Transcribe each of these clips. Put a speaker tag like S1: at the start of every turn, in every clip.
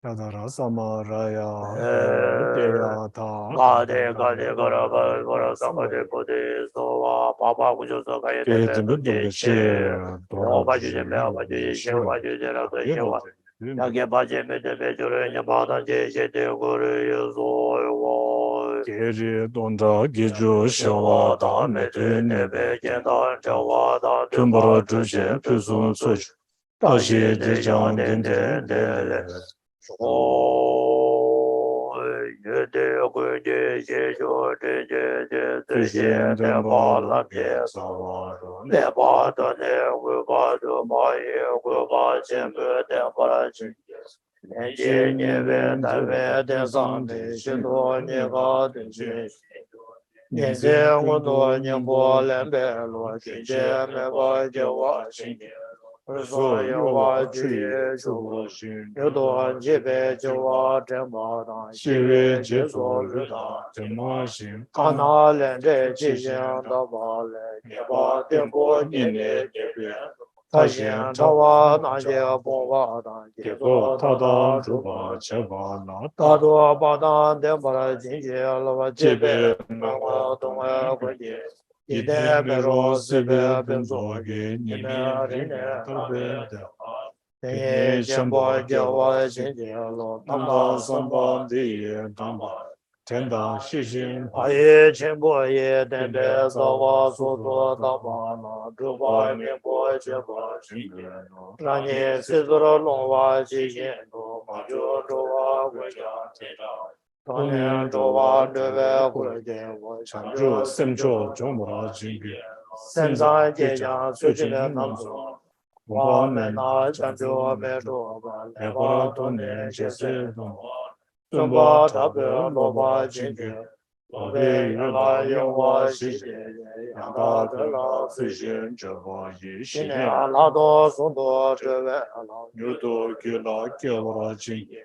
S1: Yadara Samaraya
S2: Gade Gade Garaba Varasakade Kode Sova Papa Kujosa Kayete Jeche Oba Jeme Aba Jeche Waju Jera Shewa Yage Baje Mede Bejure Nyabada Jeche De Gore Yoso
S1: Geri Donda Gejo Shewa Da
S2: Mede
S1: Mede
S2: Nebe Jenda Jawa Da
S1: Tumbara Dushe Puzun Such Tashi
S2: De Jan
S1: Dejan Dende
S2: Yede Guje Jejo De
S1: Tujin
S2: De Ba
S1: Demba
S2: Lam Je Ne Ba Da Ne Gu Ba Du Ma Ye Gu Ba Chen Bu De Ba La Chin Ne Je Nye Ve Da Ve De Sang De Shin Do Nye Ga De Jin Nye Se Ngu Do Nye Bo Len Be Lo Chin Je Me Ba Je Wa Chin So Yo Wa Ji Ye Shu Bo Yo Do Ji Be Je Wa Zhen Ba Dan Xi Wei Ji So Ru Dan Ka Na Len Zhe Ji Xian Da Ba Le Nye Ba Den Bo Nye Ne Je Bie Ta Xian Ta Wa Na Je Bo Wa Dan Je So Ta Da Zhu Ba Ta Do Ba Dan Den Ba La Jin Jie Lo Ba Ji Be Ma Wa Dong Wei Gu Ji Yi De Be Ro Si Be Ben So Yi Ni Me Rin Ne Ta Be Tenye Chenpo Jewa Shenje Lo Tamba Samba Diye Tamba
S1: Tenda Shishin
S2: Aye Chenpo Ye Tenpe Sawa Soso Tamba Na Drupa Nyempo Chenpo Shenje Ranye Sizura Longwa Shishin No Majo Druwa Guja Tenda Tonyen Druwa Druwe Guja
S1: Chanju
S2: Chanju
S1: Semcho
S2: Simcho
S1: Jomura Jingi
S2: Senzan Jejang Sujine Namso Wa me
S1: Wamen
S2: na chanjo me do ba le ba
S1: Nebara
S2: do ne
S1: Tone
S2: je se
S1: Jese
S2: do
S1: Tumba
S2: Tumba tabe
S1: Tabe
S2: lo ba
S1: Loba
S2: jin
S1: Jingi
S2: je Lo
S1: Lobe
S2: be yan la
S1: Yuda
S2: yin wa
S1: Yongwa
S2: shi je
S1: Shishin
S2: ye yang da
S1: Yanda
S2: de la zi je
S1: Fishin Java Yi
S2: Xin ne
S1: Shihin
S2: a la do sun do zhe we a la
S1: Yudo Gila Gyavara Jingi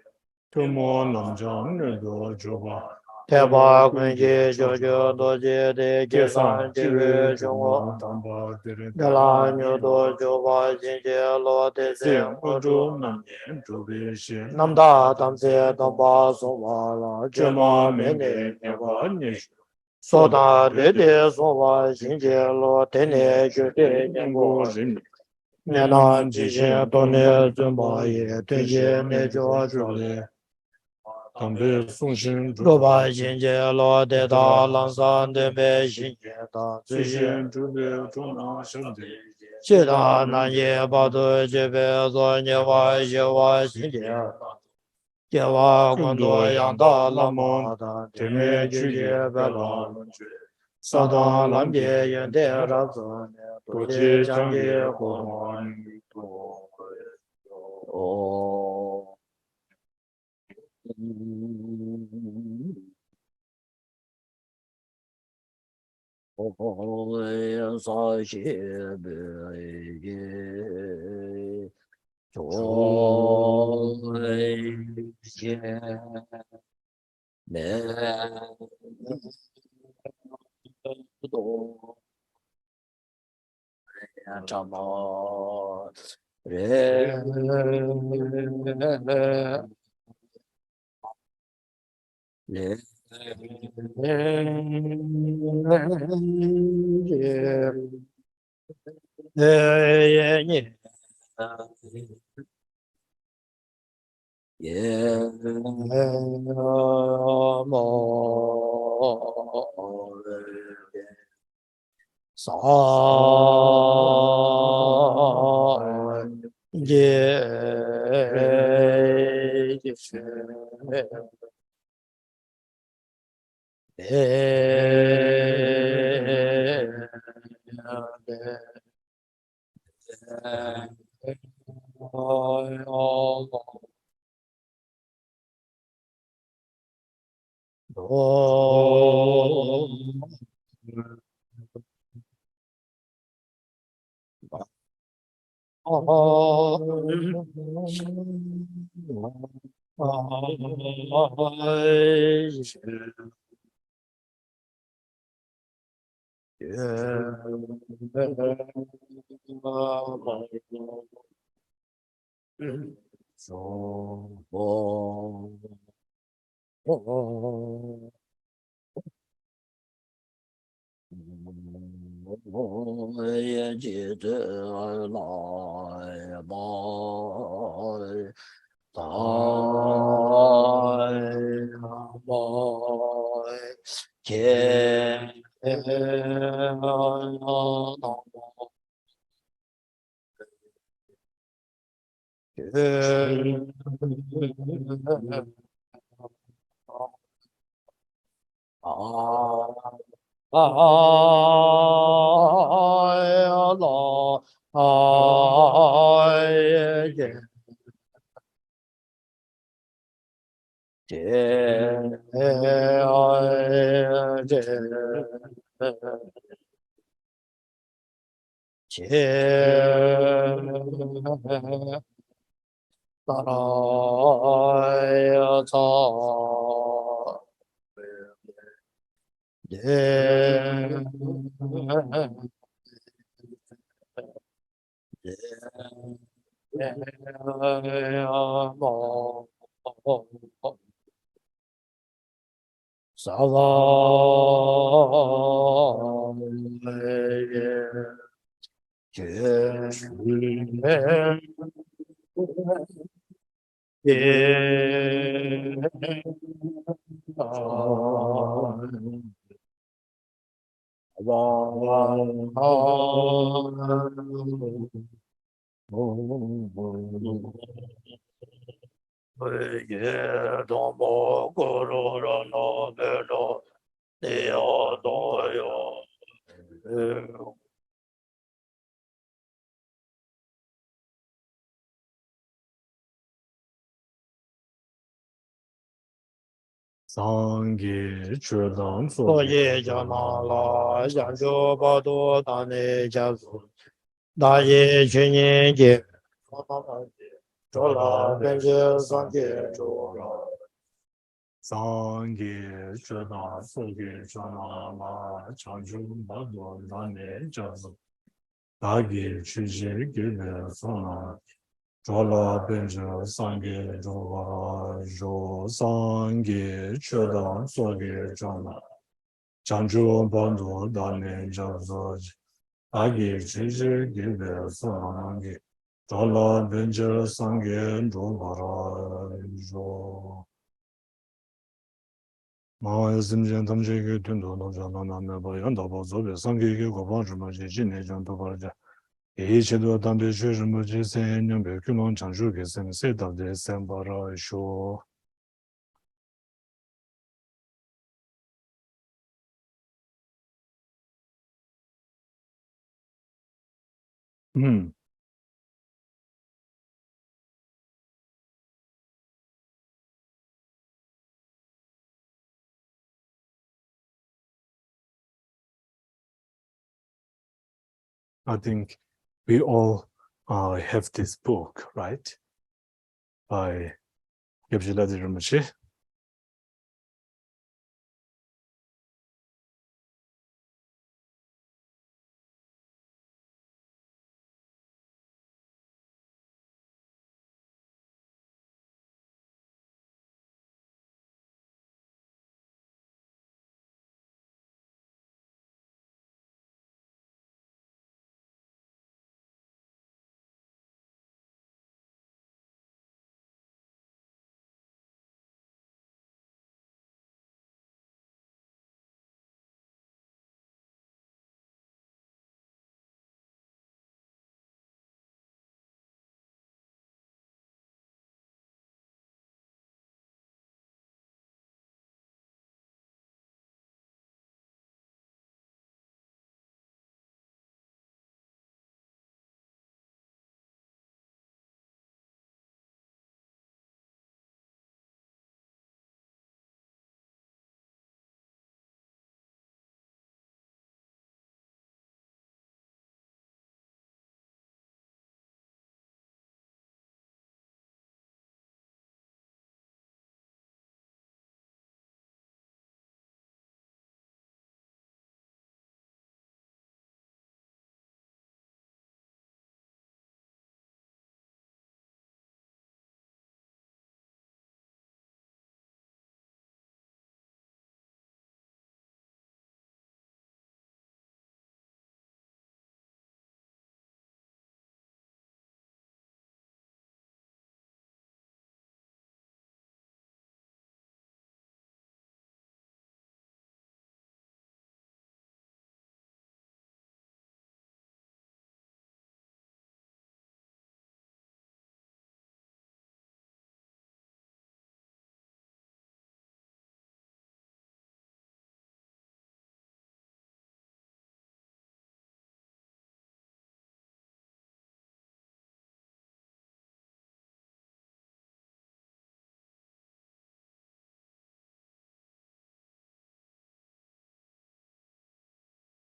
S1: Tumo Namjang Nudo Juba
S2: Te ba kun je jo jo do je de je san
S1: Kesan
S2: je we
S1: Jiwe
S2: jong wo
S1: Juma Damba Dire
S2: De la nyu do jo ba jin je lo de se
S1: Zing
S2: ngo
S1: Udu
S2: zhu
S1: Namyen Jubi Shi
S2: Nam da tam se tam ba so wa la je ma
S1: Jama
S2: me ne
S1: Mingi Nyava Nish
S2: So da de de so wa xin jie lo de ne ju de nian
S1: Nyingu
S2: bo
S1: Rin
S2: nian nan ji xin do ne zhen ba ye de ye ne jo zhu
S1: Juli Tambi Sungshin
S2: ru
S1: Juba
S2: ba xin jie lo de da lang san de be xin jie da zui xie
S1: Shishin Jubi Zhona Shengdi
S2: xie da nan ye ba de jie be zo nie wa ye wa xin jie jie wa guan duo yang da lang ma da de me ju jie be la sa da lam jie yan de ra zi ne du jie jiang jie hu ma ni du o sa xie be ye zhuo xie me du zhang ma re le sa
S1: Sangye Chödam
S2: Soye Jana La Yanjo Bado Dane Jazu Daye Chenye Je Chola Benje Sangye Chola
S1: Sangye Chödam Sogye Chana Ma Chanchu Bado Dane Jazu Dage Chuje Gebe Sona Chola Benja Sangye Jogara Jo Sangye Chödam Sogye Chana Chanchu Bado Dane Jazu Dage Chuje Gebe Sona Chola Benja Sangye Jogara Jo 마을 심지엔 담제게 된도 노자나나 바얀다 보조베 상계게 고방주마 지진에 전도 벌자 이체도 담배 주주무 지세년 백규론 장주게 센세다데 센바라쇼 I think we all have this book, right? By Lati Rinpoche.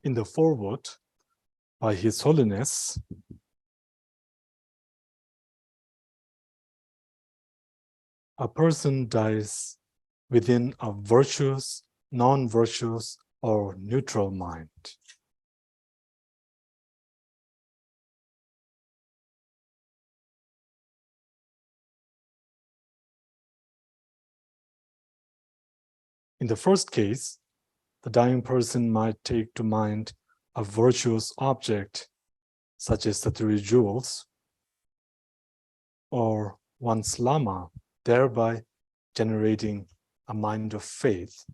S1: in the foreword by His Holiness, a person dies within a virtuous, non-virtuous, or neutral mind. In the first case, the dying person might take to mind a virtuous object, such as the 3 jewels, or one's Lama, thereby generating a mind of faith,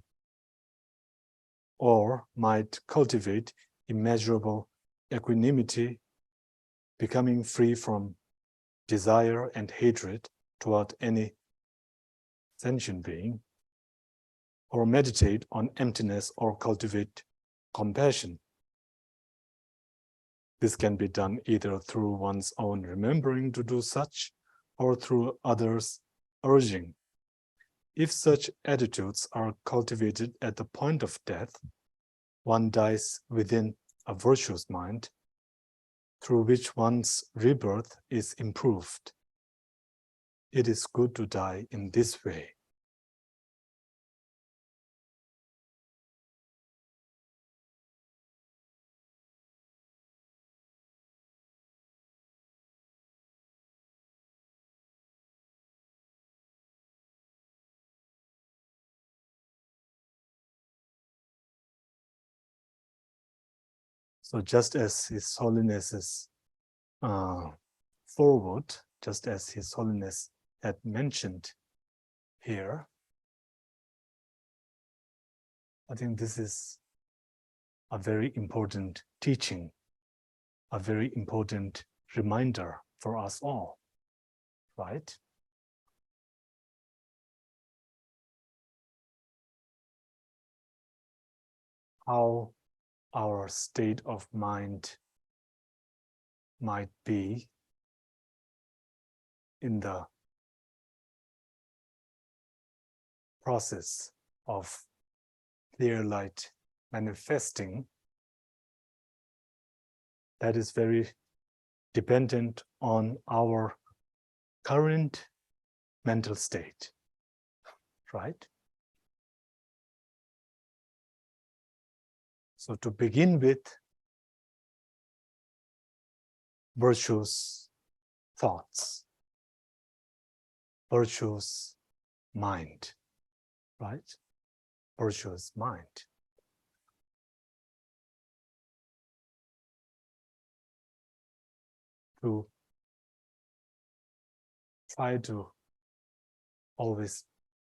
S1: or might cultivate immeasurable equanimity, becoming free from desire and hatred toward any sentient being, or meditate on emptiness or cultivate compassion. This can be done either through one's own remembering to do such, or through others' urging. If such attitudes are cultivated at the point of death, one dies within a virtuous mind, through which one's rebirth is improved. It is good to die in this way. So just as His Holiness's forward, just as His Holiness had mentioned here, I think this is a very important teaching, a very important reminder for us all, right? How our state of mind might be in the process of clear light manifesting, that is very dependent on our current mental state, right? So to begin with, virtuous thoughts, virtuous mind, right? Virtuous mind. To try to always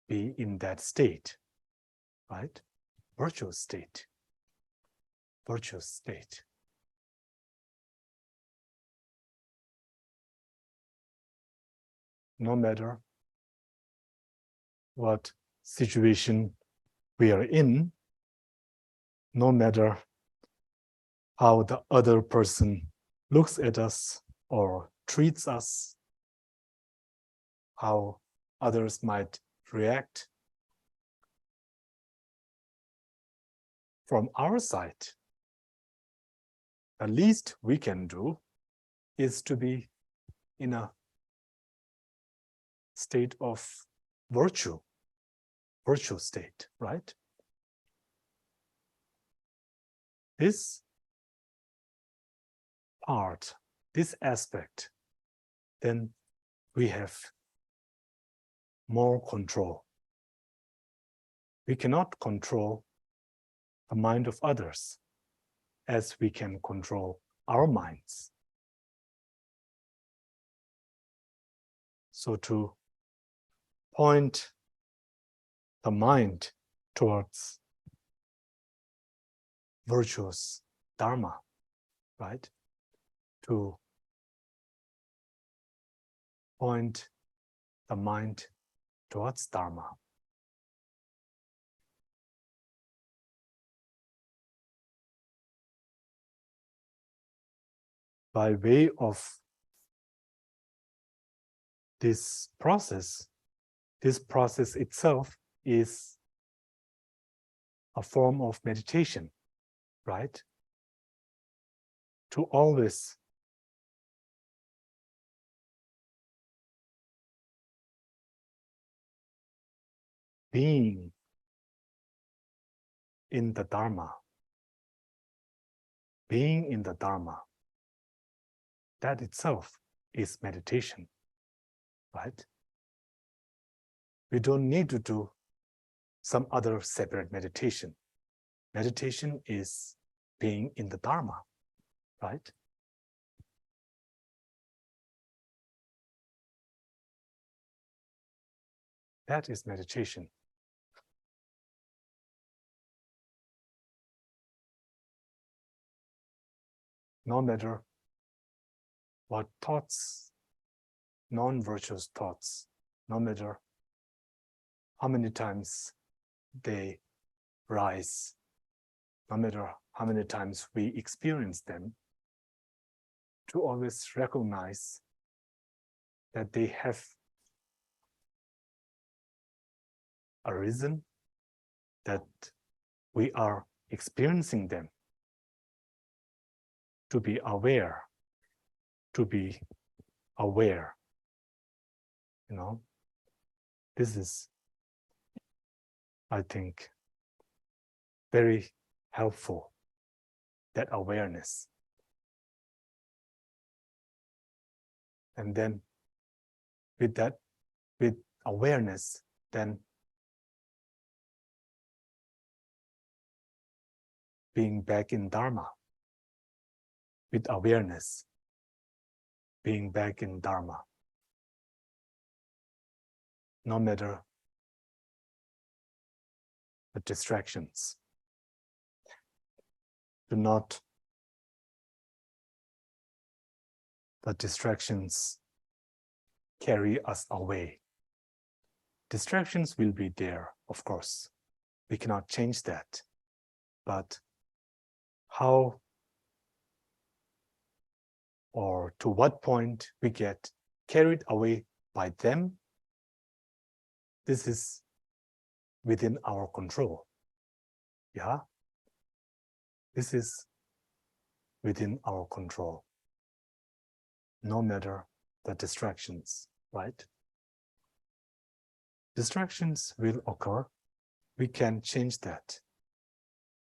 S1: be in that state, right? Virtuous state. Virtuous state. No matter what situation we are in, no matter how the other person looks at us or treats us, how others might react. From our side, the least we can do is to be in a state of virtue state, right? This part, this aspect, then we have more control. We cannot control the mind of others as we can control our minds. So to point the mind towards virtuous dharma, right? To point the mind towards dharma. By way of this process itself is a form of meditation, right? to always being in the Dharma, being in the Dharma, that itself is meditation, right? We don't need to do some other separate meditation. Meditation is being in the Dharma, right? That is meditation. No matter what thoughts, non-virtuous thoughts, no matter how many times they rise, no matter how many times we experience them, to always recognize that they have a reason, that we are experiencing them, to be aware, you know. This is, I think, very helpful, that awareness. And then with awareness, then being back in Dharma, with awareness, being back in Dharma, no matter the distractions. Do not the distractions carry us away. Distractions will be there, of course. We cannot change that. But how or to what point we get carried away by them, this is within our control. Yeah? This is within our control. No matter the distractions, right? Distractions will occur. We can change that.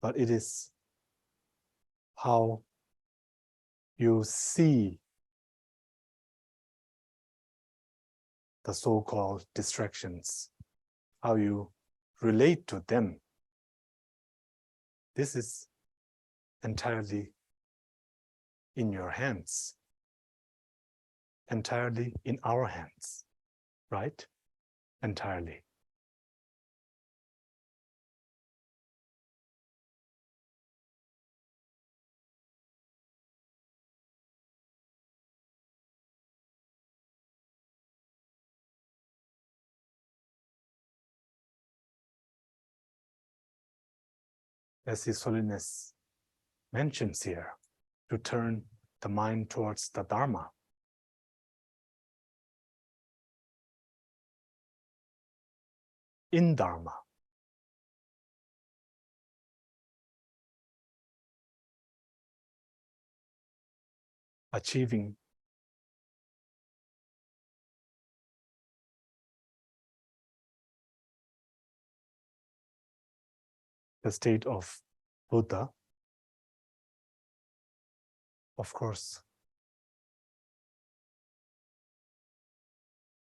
S1: But it is how you see the so-called distractions, how you relate to them. This is entirely in your hands, entirely in our hands, right? Entirely. As His Holiness mentions here, to turn the mind towards the Dharma. In Dharma. Achieving the state of Buddha, of course,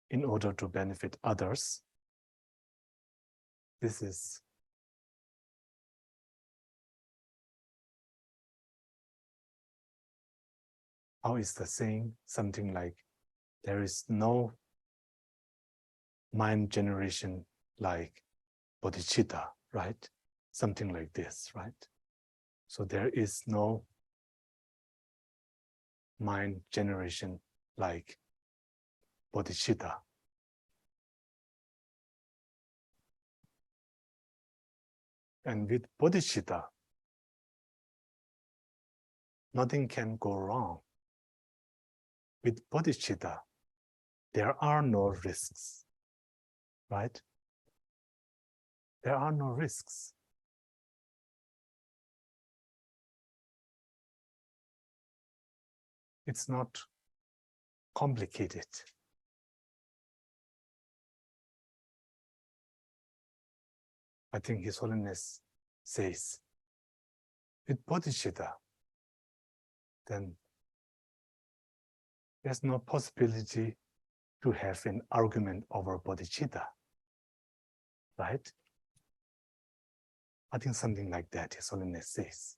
S1: in order to benefit others. This is how is the saying? Something like, there is no mind generation like bodhicitta, right? Something like this, right? So there is no mind generation like bodhicitta. And with bodhicitta, nothing can go wrong. With bodhicitta, there are no risks, right? There are no risks. It's not complicated. I think His Holiness says, with bodhicitta, then there's no possibility to have an argument over bodhicitta, right? I think something like that His Holiness says.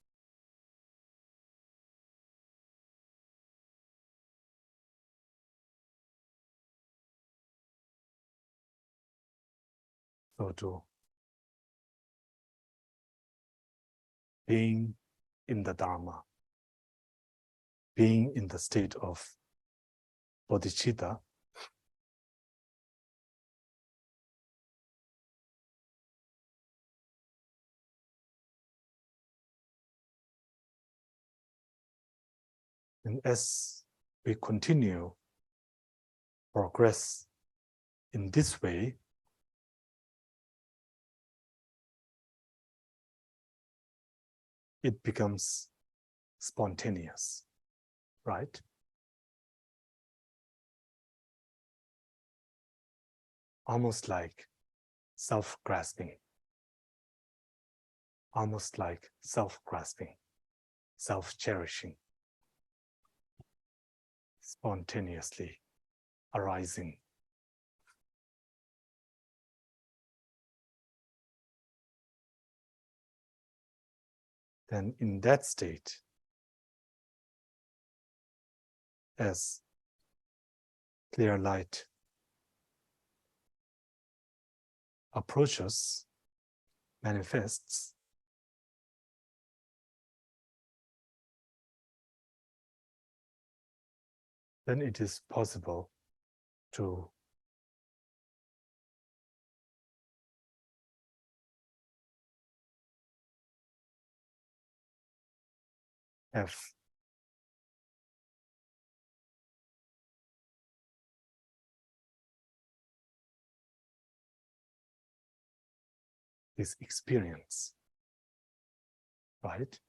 S1: So to being in the Dharma, being in the state of bodhicitta, and as we continue progress in this way, it becomes spontaneous, right? Almost like self-grasping, almost like self-grasping, self-cherishing, spontaneously arising. Then in that state, as clear light approaches, manifests, then it is possible to have this experience, right?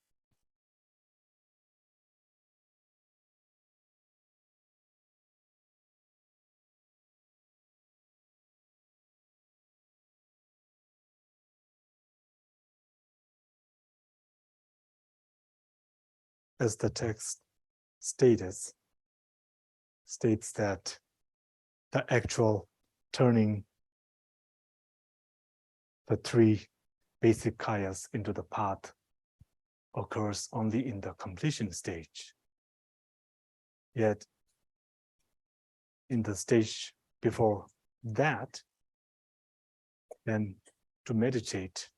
S1: As the text states that the actual turning the three basic kayas into the path occurs only in the completion stage. Yet, in the stage before that, then to meditate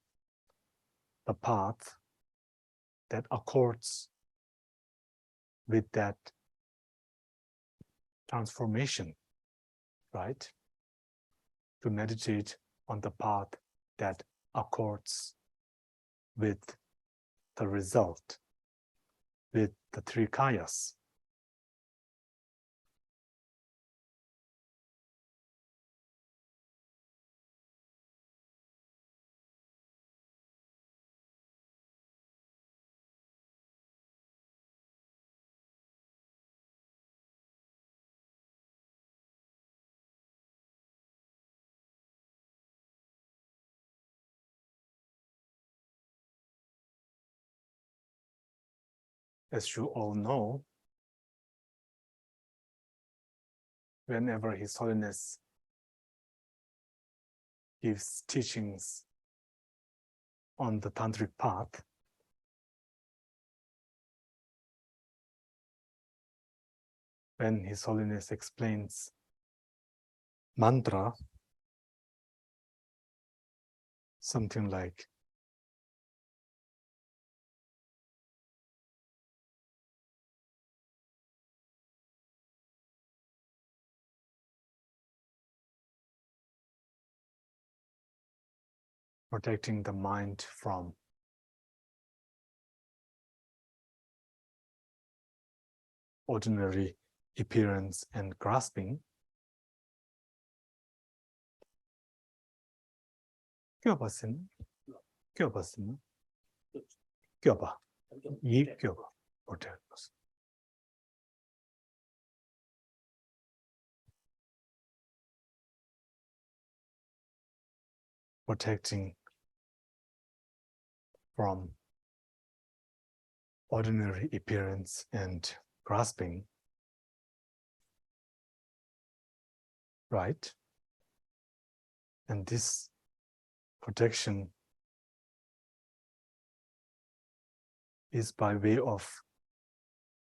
S1: the path that accords with that transformation, right? To meditate on the path that accords with the result, with the three kayas. As you all know, whenever His Holiness gives teachings on the tantric path, when His Holiness explains mantra, something like protecting the mind from ordinary appearance and grasping. 껴봤으면, 껴봐. 이 껴봐. protecting from ordinary appearance and grasping, right? And this protection is by way of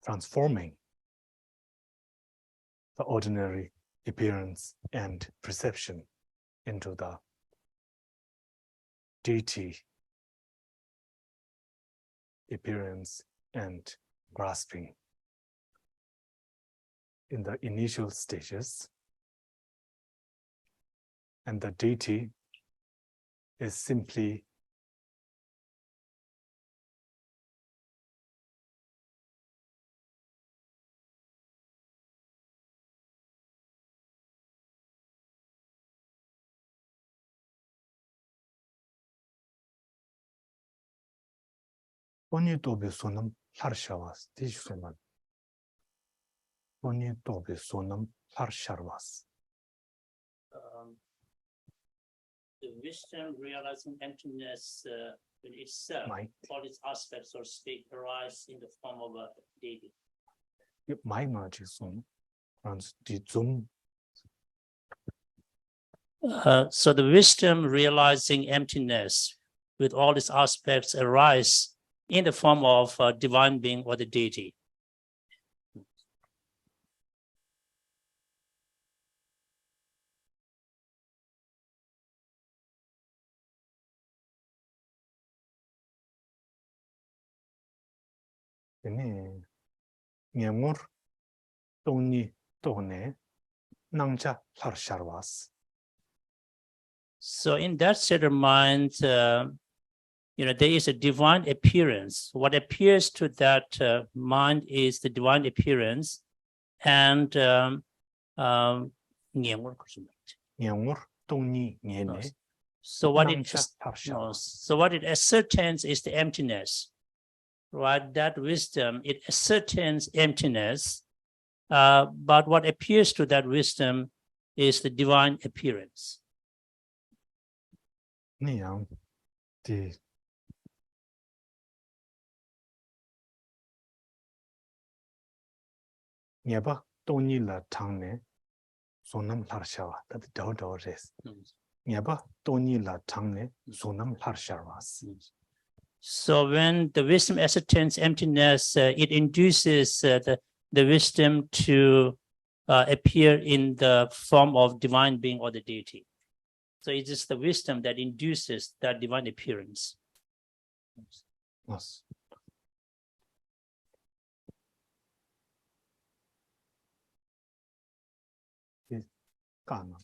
S1: transforming the ordinary appearance and perception into the deity appearance and grasping. In the initial stages, and the deity is simply Oni tobe sonam harshavas, tishuman. Oni tobe sonam harsharvas.
S2: The wisdom realizing emptiness in itself, all its aspects or state arise in the form of a deity.
S1: My knowledge is on the Zoom.
S2: So the wisdom realizing emptiness with all its aspects arise in the form of a divine being or the deity.
S1: Nyamur toni tone nangcha harsharvas.
S2: So in that state of mind, there is a divine appearance. What appears to that mind is the divine appearance, and
S1: Nyamur toni nyene.
S2: So what it ascertains is the emptiness, right? That wisdom, it ascertains emptiness, but what appears to that wisdom is the divine appearance.
S1: Niyang di nyeba toni la tangne sonam harshawa. That do res. Nyeba toni la tangne sonam harsharvas.
S2: So when the wisdom ascertains emptiness, it induces the wisdom to appear in the form of divine being or the deity. So it is the wisdom that induces that divine appearance.
S1: Yes. Kana.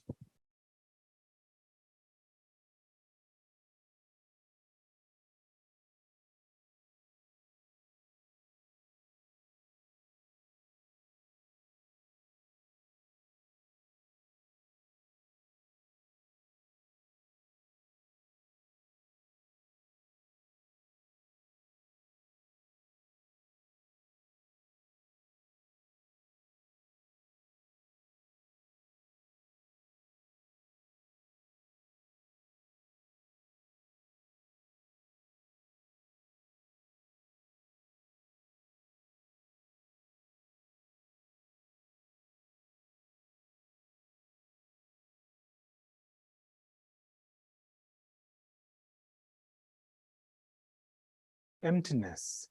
S1: Emptiness.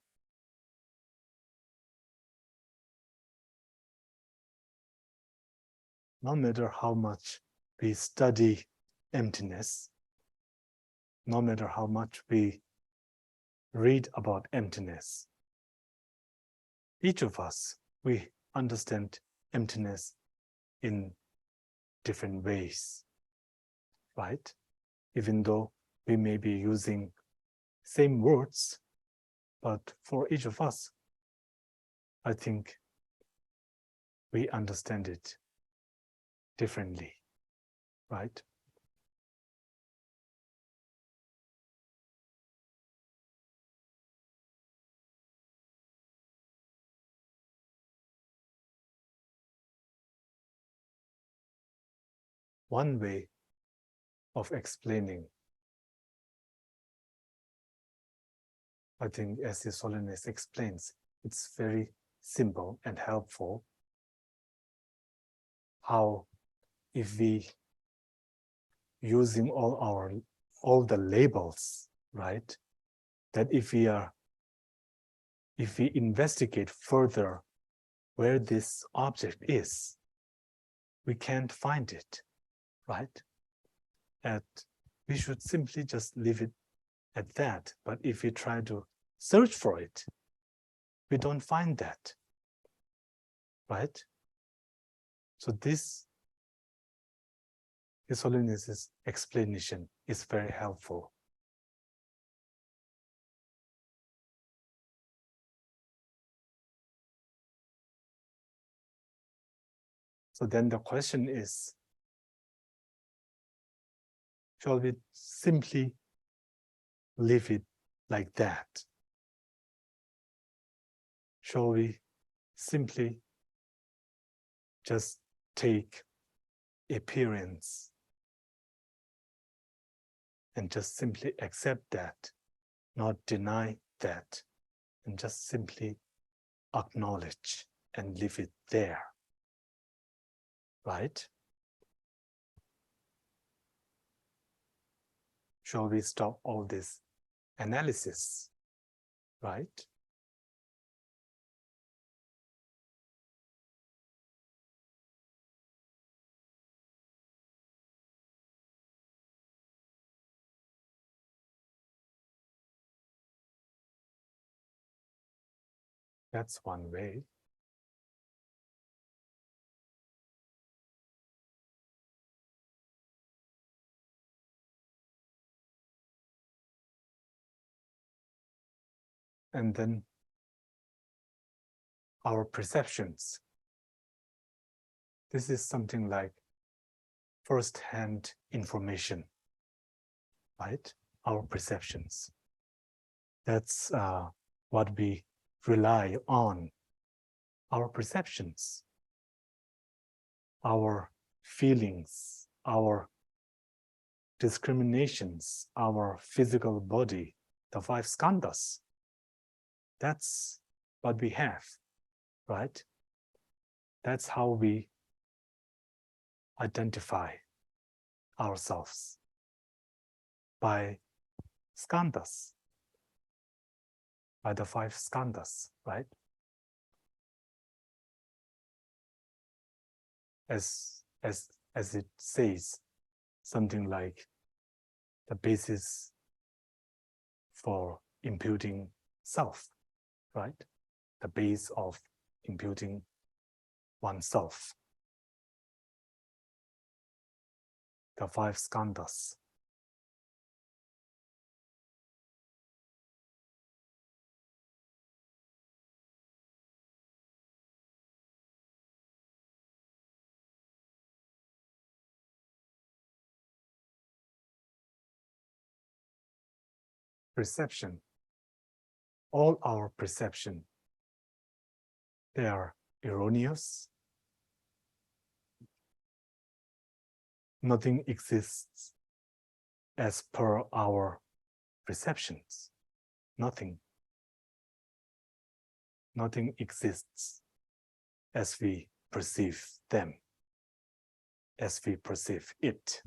S1: No matter how much we study emptiness, no matter how much we read about emptiness, each of us, we understand emptiness in different ways, right? Even though we may be using same words, but for each of us, I think we understand it differently, right? One way of explaining I think as His Holiness explains, it's very simple and helpful how if we using all the labels, right? That if we investigate further where this object is, we can't find it, right? And we should simply just leave it at that. But if we try to search for it, we don't find that, right? So this His Holiness's explanation is very helpful. So then the question is, shall we simply leave it like that? Shall we simply just take appearance and just simply accept that, not deny that, and just simply acknowledge and leave it there, right? Shall we stop all this analysis, right? That's one way. And then our perceptions. This is something like first-hand information, right? Our perceptions. That's what we rely on. Our perceptions, our feelings, our discriminations, our physical body, the five skandhas. That's what we have, right? That's how we identify ourselves, by skandhas, by the five skandhas, right? As it says, something like the basis for imputing self, right? The base of imputing oneself. The five skandhas. Perception. All our perception, they are erroneous. Nothing exists as per our perceptions. Nothing. Nothing exists as we perceive them, as we perceive it,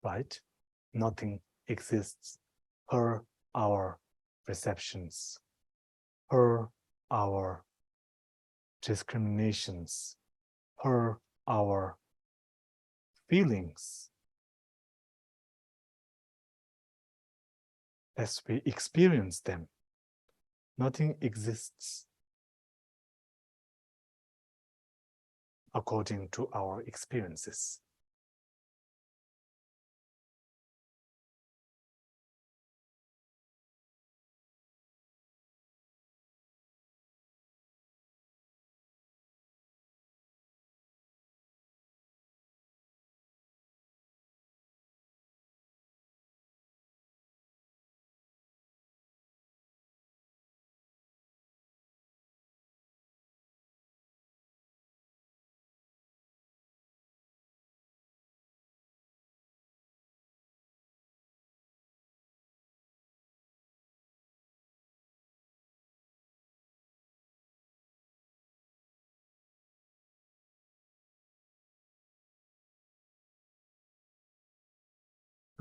S1: right? Nothing exists per our perceptions, per our discriminations, per our feelings. As we experience them, nothing exists according to our experiences.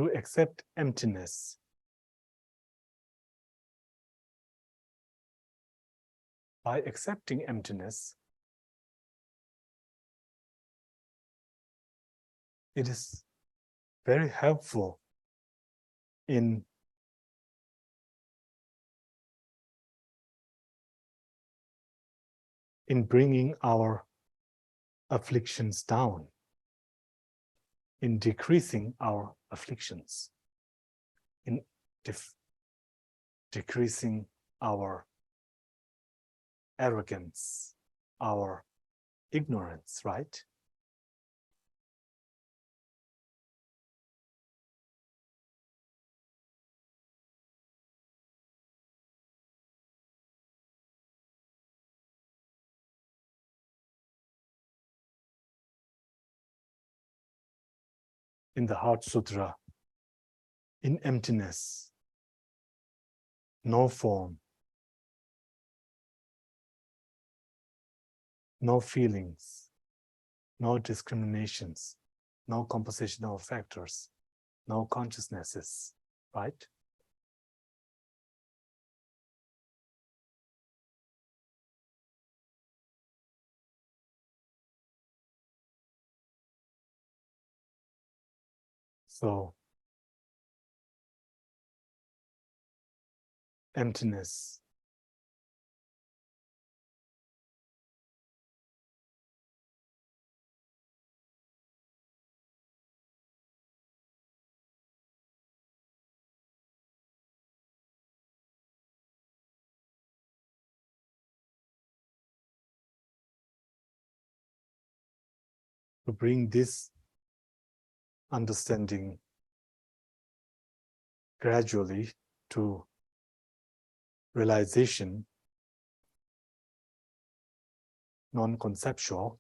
S1: to accept emptiness. By accepting emptiness, it is very helpful in bringing our afflictions down, in decreasing our afflictions, in decreasing our arrogance, our ignorance, right? In the Heart Sutra, in emptiness, no form, no feelings, no discriminations, no compositional factors, no consciousnesses, right? So, emptiness. To bring this understanding gradually to realization, non-conceptual,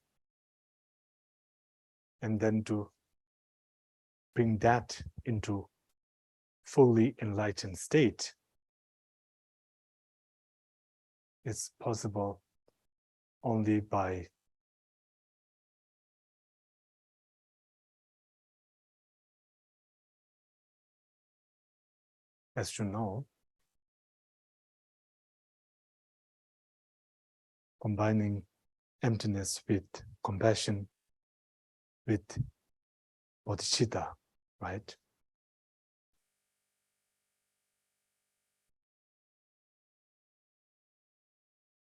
S1: and then to bring that into fully enlightened state, is possible only by as you know, combining emptiness with compassion, with bodhicitta, right?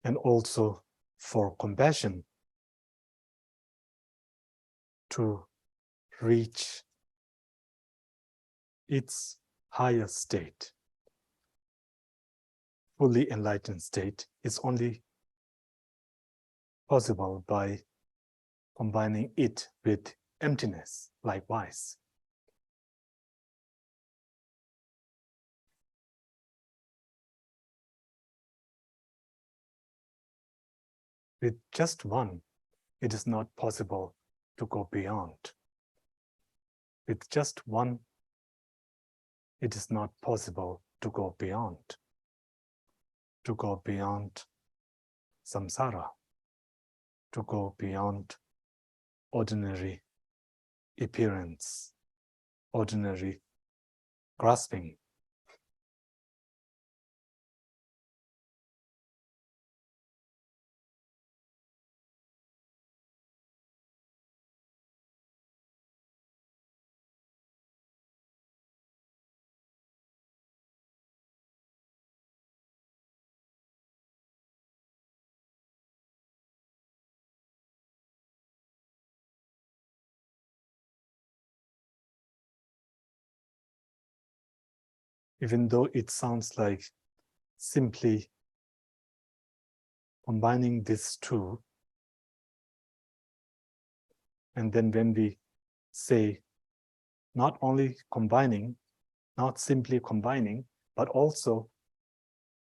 S1: And also for compassion to reach its higher state, fully enlightened state, is only possible by combining it with emptiness, likewise. With just one, it is not possible to go beyond. With just one, it is not possible to go beyond samsara, to go beyond ordinary appearance, ordinary grasping. Even though it sounds like simply combining these two, and then when we say not only combining, not simply combining, but also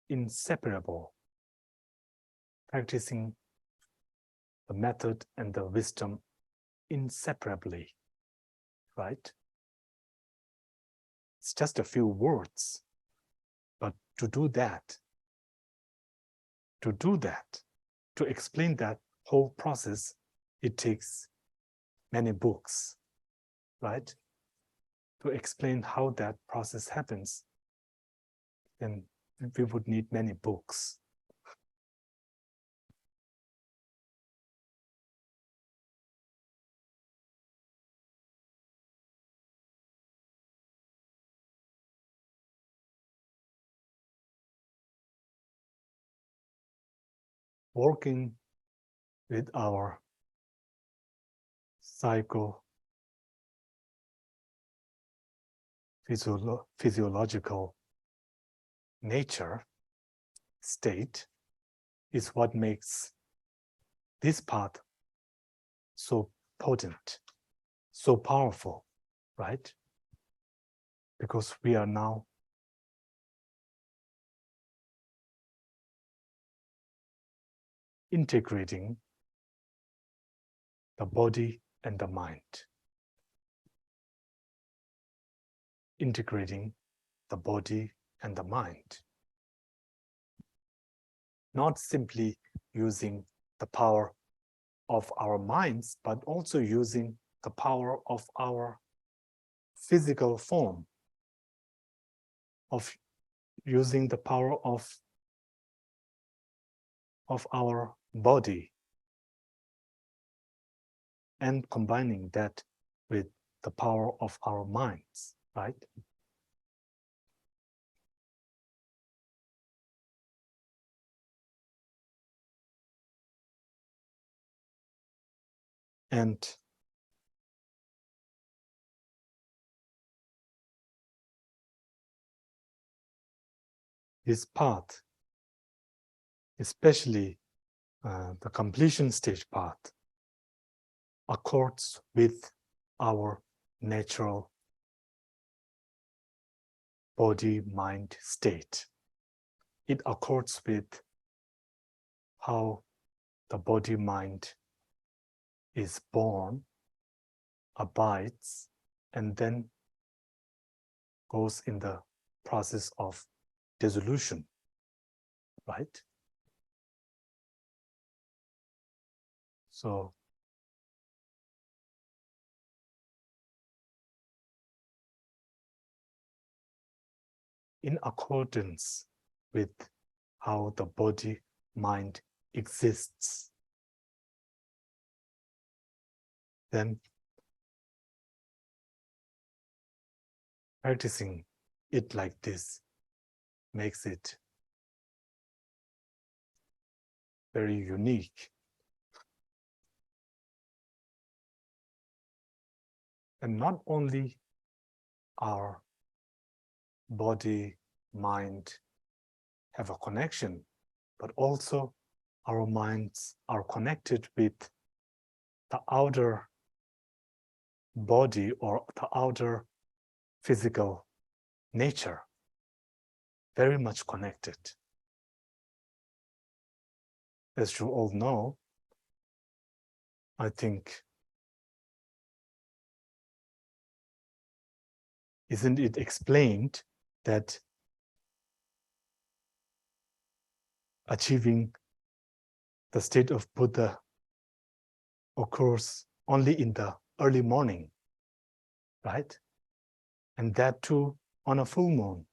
S1: inseparable, practicing the method and the wisdom inseparably, right? It's just a few words, but to do that, to explain that whole process, it takes many books, right? to explain how that process happens, then we would need many books. Working with our physiological nature state is what makes this path so potent, so powerful, right? Because we are now integrating the body and the mind. Integrating the body and the mind. Not simply using the power of our minds, but also using the power of our physical form, of using the power of our body, and combining that with the power of our minds, right? And this path, especially the completion stage path, accords with our natural body-mind state. It accords with how the body-mind is born, abides, and then goes in the process of dissolution, right? So in accordance with how the body-mind exists, then practicing it like this makes it very unique. And not only our body, mind have a connection, but also our minds are connected with the outer body or the outer physical nature, very much connected. As you all know, I think, isn't it explained that achieving the state of Buddha occurs only in the early morning, right? And that too on a full moon,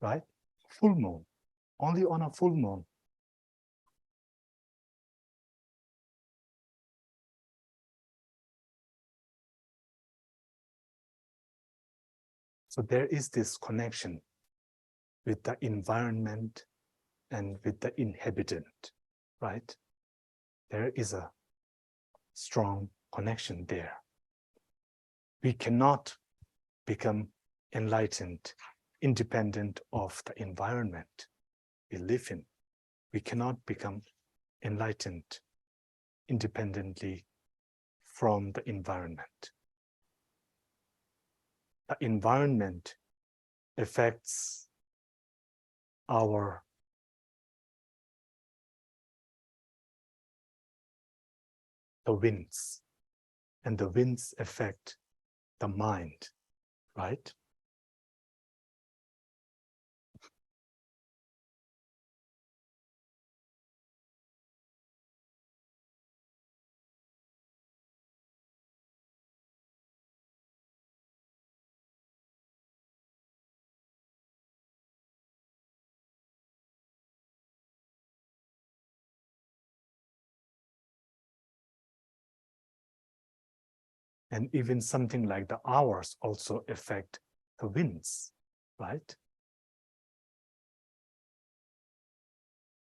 S1: right? Full moon, only on a full moon. So there is this connection with the environment and with the inhabitant, right? There is a strong connection there. We cannot become enlightened, independent of the environment we live in. We cannot become enlightened independently from the environment. The environment affects our the winds, and the winds affect the mind, right? And even something like the hours also affect the winds, right?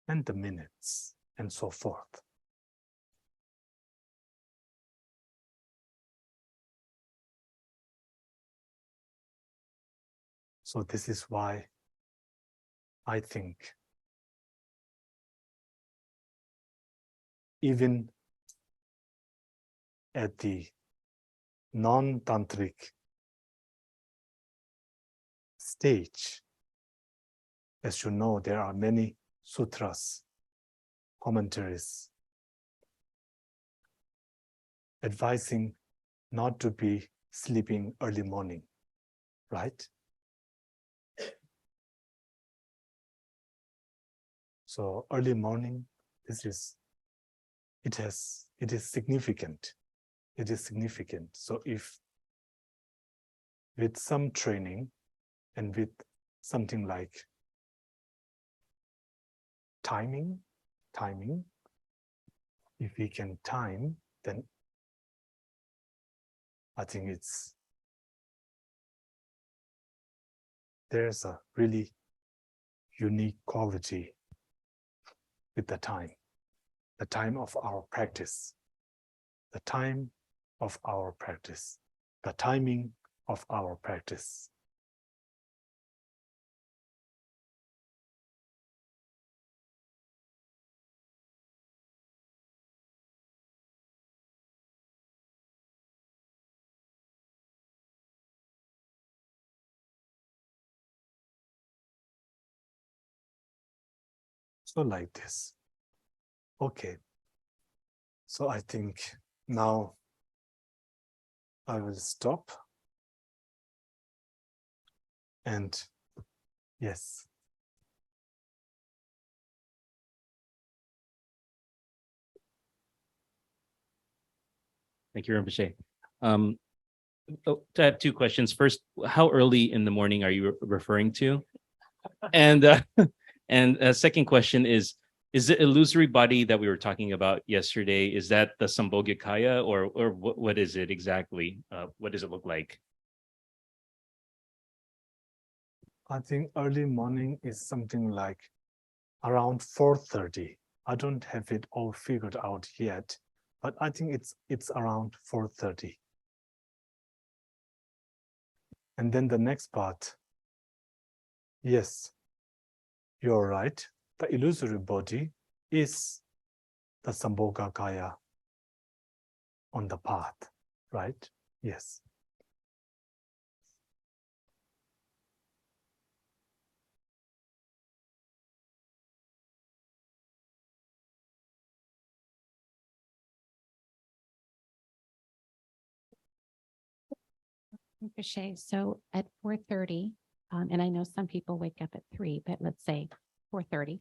S1: And the minutes, and so forth. So this is why I think even at the non-tantric stage, as you know, there are many sutras, commentaries, advising not to be sleeping early morning, right? So early morning, it is significant. It is significant. So if with some training and with something like timing, if we can time, then I think there's a really unique quality with the time of our practice, the time of our practice, the timing of our practice. So like this. Okay. So I think now I will stop. And yes.
S3: Thank you, Rinpoche. I have two questions. First, how early in the morning are you referring to? And second question is the illusory body that we were talking about yesterday, is that the Sambhogakaya, or what is it exactly? What does it look like?
S1: I think early morning is something like around 4:30. I don't have it all figured out yet, but I think it's around 4:30. And then the next part, yes, you're right. The illusory body is the Sambhogakaya on the path, right? Yes.
S4: Rinpoche, so at 4:30, and I know some people wake up at 3, but let's say 4:30,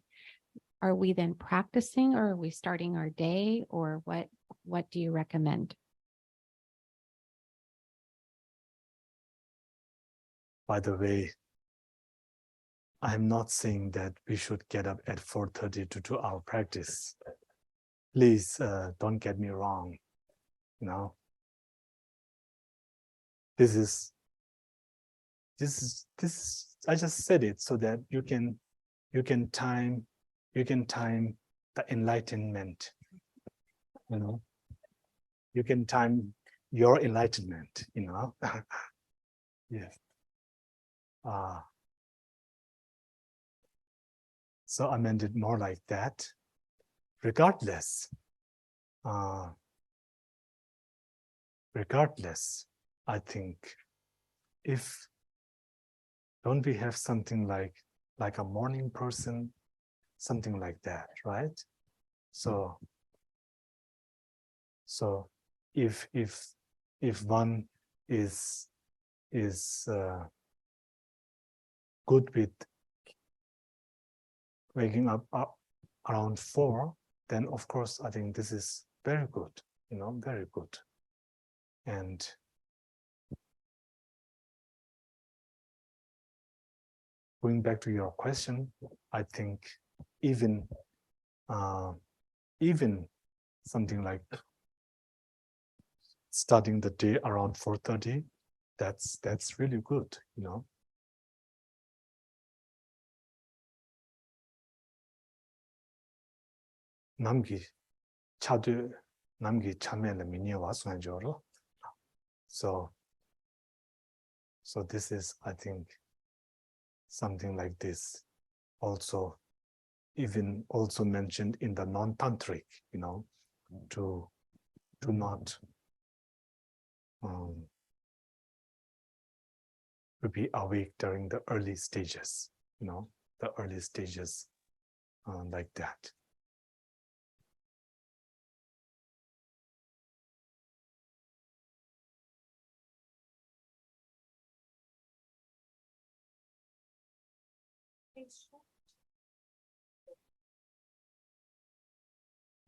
S4: are we then practicing, or are we starting our day, or what do you recommend?
S1: By the way, I'm not saying that we should get up at 4:30 to do our practice. Please don't get me wrong. You know, this is I just said it so that you can time the enlightenment. You know, you can time your enlightenment. You know, yes. So I meant it more like that. Regardless, I think if don't we have something like a morning person, something like that, right? So if one is good with waking up around 4, then of course I think this is very good, you know, very good. And going back to your question, I think even something like starting the day around 4:30, that's really good, you know. 남기 차도 남기 참여는 미니 와서죠. So this is, I think, something like this. Also, even also mentioned in the non-tantric, you know, to not to be awake during the early stages, you know, the early stages like that.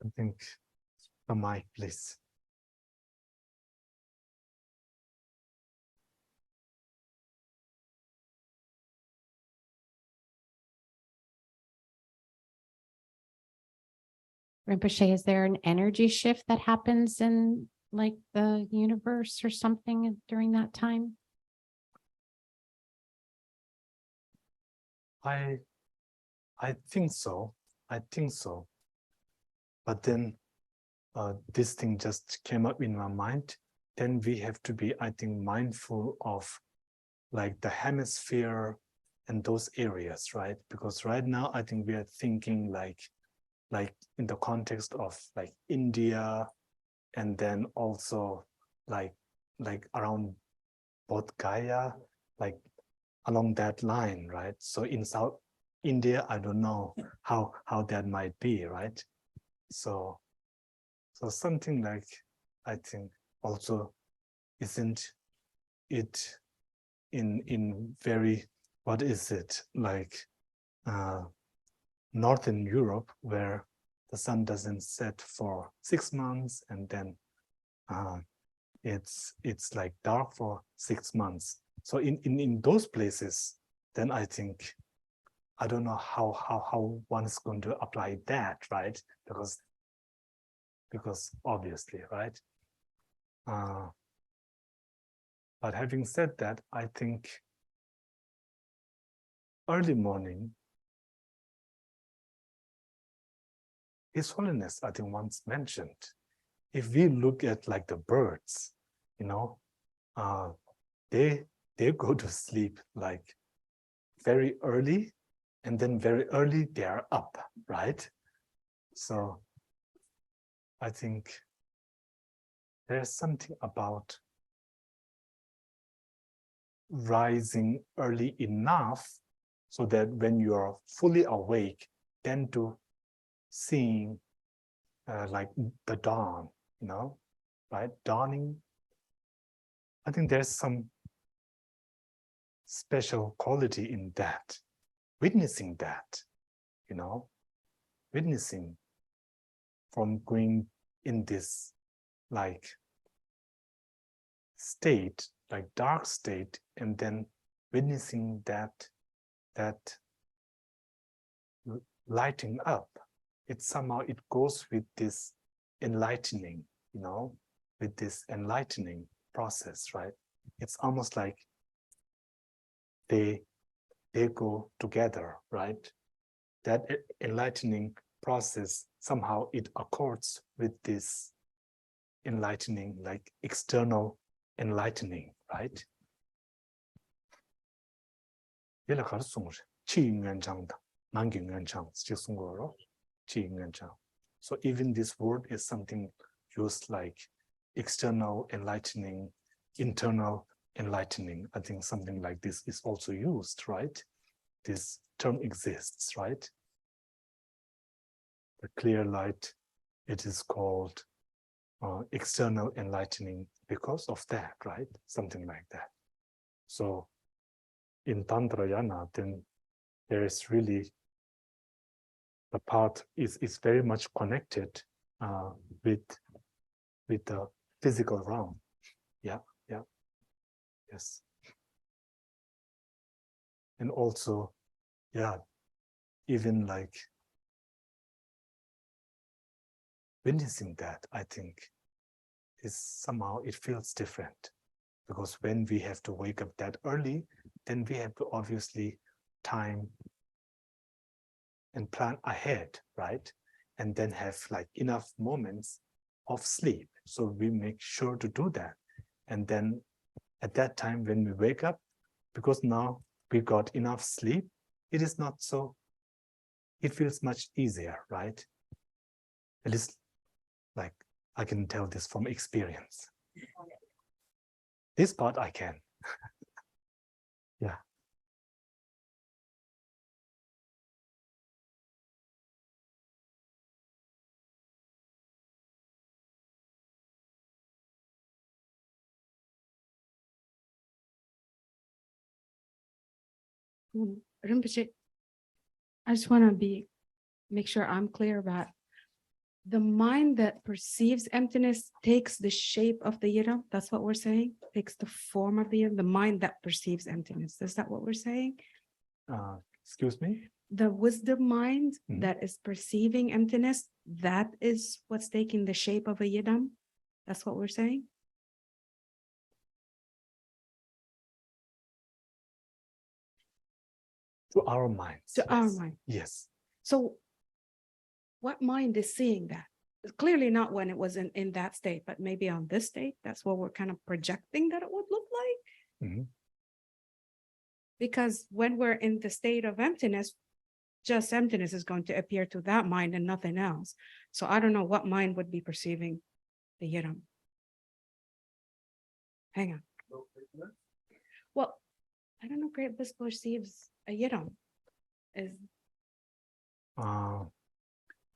S1: I think the mic, please.
S4: Rinpoche, is there an energy shift that happens in like the universe or something during that time?
S1: I think so. I think so. But then this thing just came up in my mind. Then we have to be, I think, mindful of like the hemisphere and those areas, right? Because right now, I think we are thinking like in the context of like India, and then also like around Bodh Gaya, like along that line, right? So in South India, I don't know how that might be, right? So something like, I think also, isn't it in very, what is it, like Northern Europe, where the sun doesn't set for 6 months, and then it's like dark for 6 months. So in those places, then I think, I don't know how one is going to apply that, right? Because obviously, right? But having said that, I think early morning, His Holiness, I think, once mentioned, if we look at like the birds, you know, they go to sleep like very early, and then very early they are up, right? So I think there's something about rising early enough so that when you are fully awake, then to seeing like the dawn, you know, right? Dawning. I think there's some special quality in that, witnessing that, you know, witnessing from going in this like state, like dark state, and then witnessing that lighting up. It somehow, it goes with this enlightening, you know, with this enlightening process, right? It's almost like they go together, right? That enlightening process, somehow it accords with this enlightening, like external enlightening, right? So even this word is something used like external enlightening, internal enlightening. I think something like this is also used, right? This term exists, right? The clear light, it is called external enlightening because of that, right? Something like that. So in Tantrayana, then there is really, the path is very much connected with the physical realm. Yeah, yes. And also, yeah, even like witnessing that, I think, is somehow it feels different, because when we have to wake up that early, then we have to obviously time and plan ahead, right? And then have like enough moments of sleep. So we make sure to do that. And then at that time when we wake up, because now we got enough sleep, it is not so, it feels much easier, right? It is like, I can tell this from experience. This part I can. Yeah.
S5: Rinpoche, I just want to make sure I'm clear about the mind that perceives emptiness takes the shape of the yidam. That's what we're saying. Takes the form of the yidam, the mind that perceives emptiness. Is that what we're saying?
S1: Excuse me?
S5: The wisdom mind
S1: Mhm.
S5: that is perceiving emptiness, that is what's taking the shape of a yidam. That's what we're saying.
S1: To our minds.
S5: To our
S1: yes.
S5: mind.
S1: Yes.
S5: So what mind is seeing that? Clearly not when it was in that state, but maybe on this state, that's what we're kind of projecting that it would look like.
S1: Mhm.
S5: Because when we're in the state of emptiness, just emptiness is going to appear to that mind and nothing else. So I don't know what mind would be perceiving the yidam. Hang on. Well, I don't know, Great Bliss perceives a yidam. Is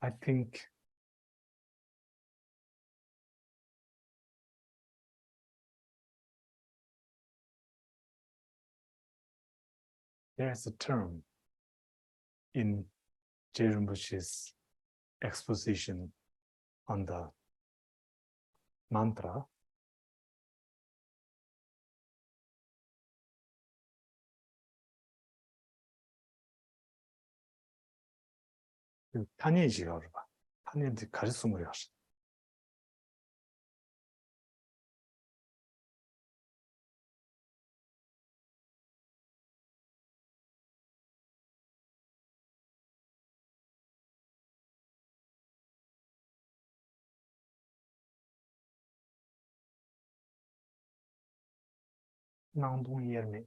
S1: I think there is a term in Rinpoche's exposition on the mantra. 탄예지가 봐. 탄예지 가르침을 하시. 낭동열매.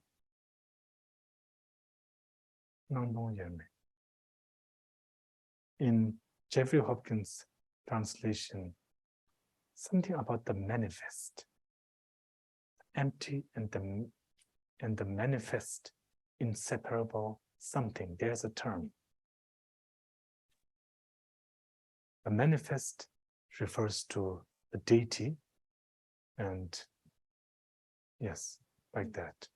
S1: 낭동열매. In Jeffrey Hopkins' translation, something about the manifest, empty and the manifest, inseparable something. There's a term. The manifest refers to the deity, and yes, like that.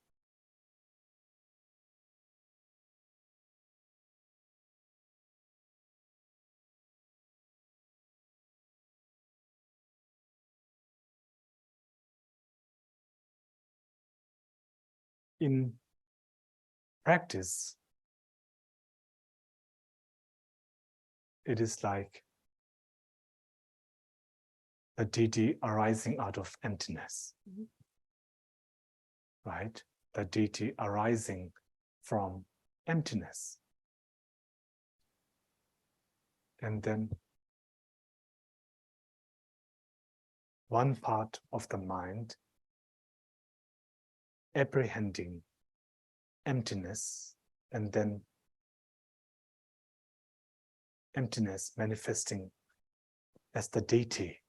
S1: In practice, it is like the deity arising out of emptiness, right? The deity arising from emptiness. And then one part of the mind apprehending emptiness, and then emptiness manifesting as the deity.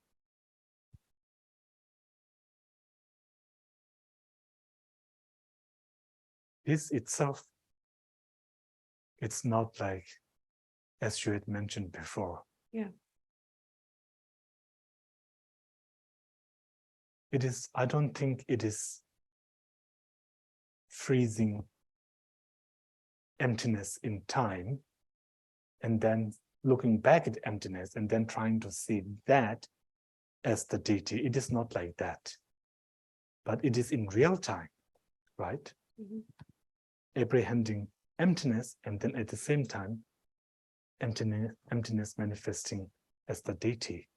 S1: This itself, it's not like, as you had mentioned before.
S5: Yeah.
S1: It is, I don't think it is freezing emptiness in time and then looking back at emptiness and then trying to see that as the deity. It is not like that, but it is in real time, right?
S5: Mhm.
S1: Apprehending emptiness, and then at the same time, emptiness manifesting as the deity.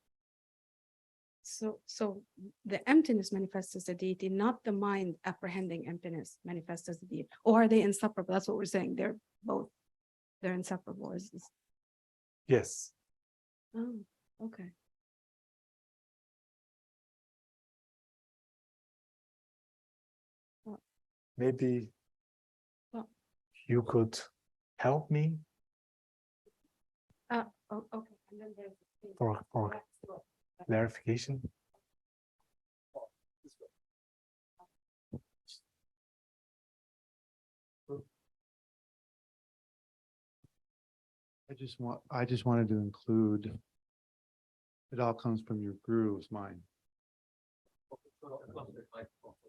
S5: So the emptiness manifests as a deity, not the mind apprehending emptiness manifests as a deity. Or are they inseparable? That's what we're saying. They're both. They're inseparable.
S1: Yes.
S5: Oh, okay.
S1: Maybe
S5: Well-
S1: you could help me
S5: Oh, okay. And then there's the thing.
S1: for clarification.
S6: I just wanted to include, it all comes from your guru's mind.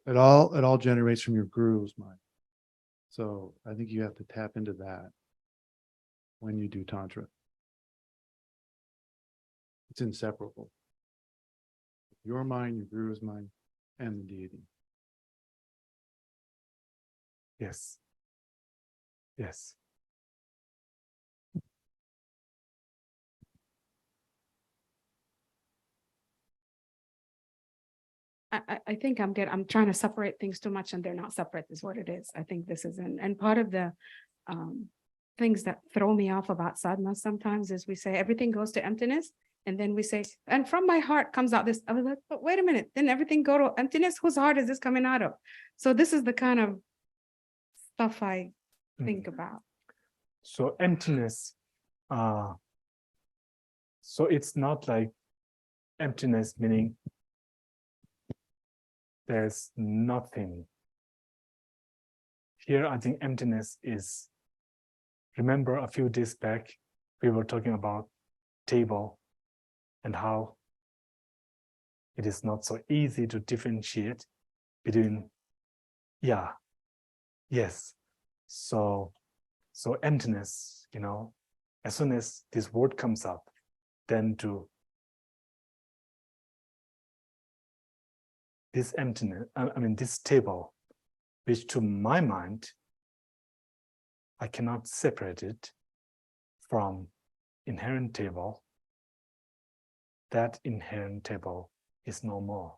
S6: It all generates from your guru's mind. So I think you have to tap into that when you do Tantra. It's inseparable. Your mind, your guru's mind, and the deity.
S1: Yes. Yes.
S5: I think I'm good. I'm trying to separate things too much and they're not separate is what it is. I think this is and part of the things that throw me off about sadhana sometimes is we say everything goes to emptiness and then we say, and from my heart comes out this, I was like, but wait a minute, then everything go to emptiness? Whose heart is this coming out of? So this is the kind of stuff I think about.
S1: So emptiness, so it's not like emptiness meaning there's nothing. Here, I think emptiness is, remember a few days back, we were talking about table and how it is not so easy to differentiate between, yes. So emptiness, as soon as this word comes up, then to this emptiness, this table, which to my mind, I cannot separate it from inherent table. That inherent table is no more.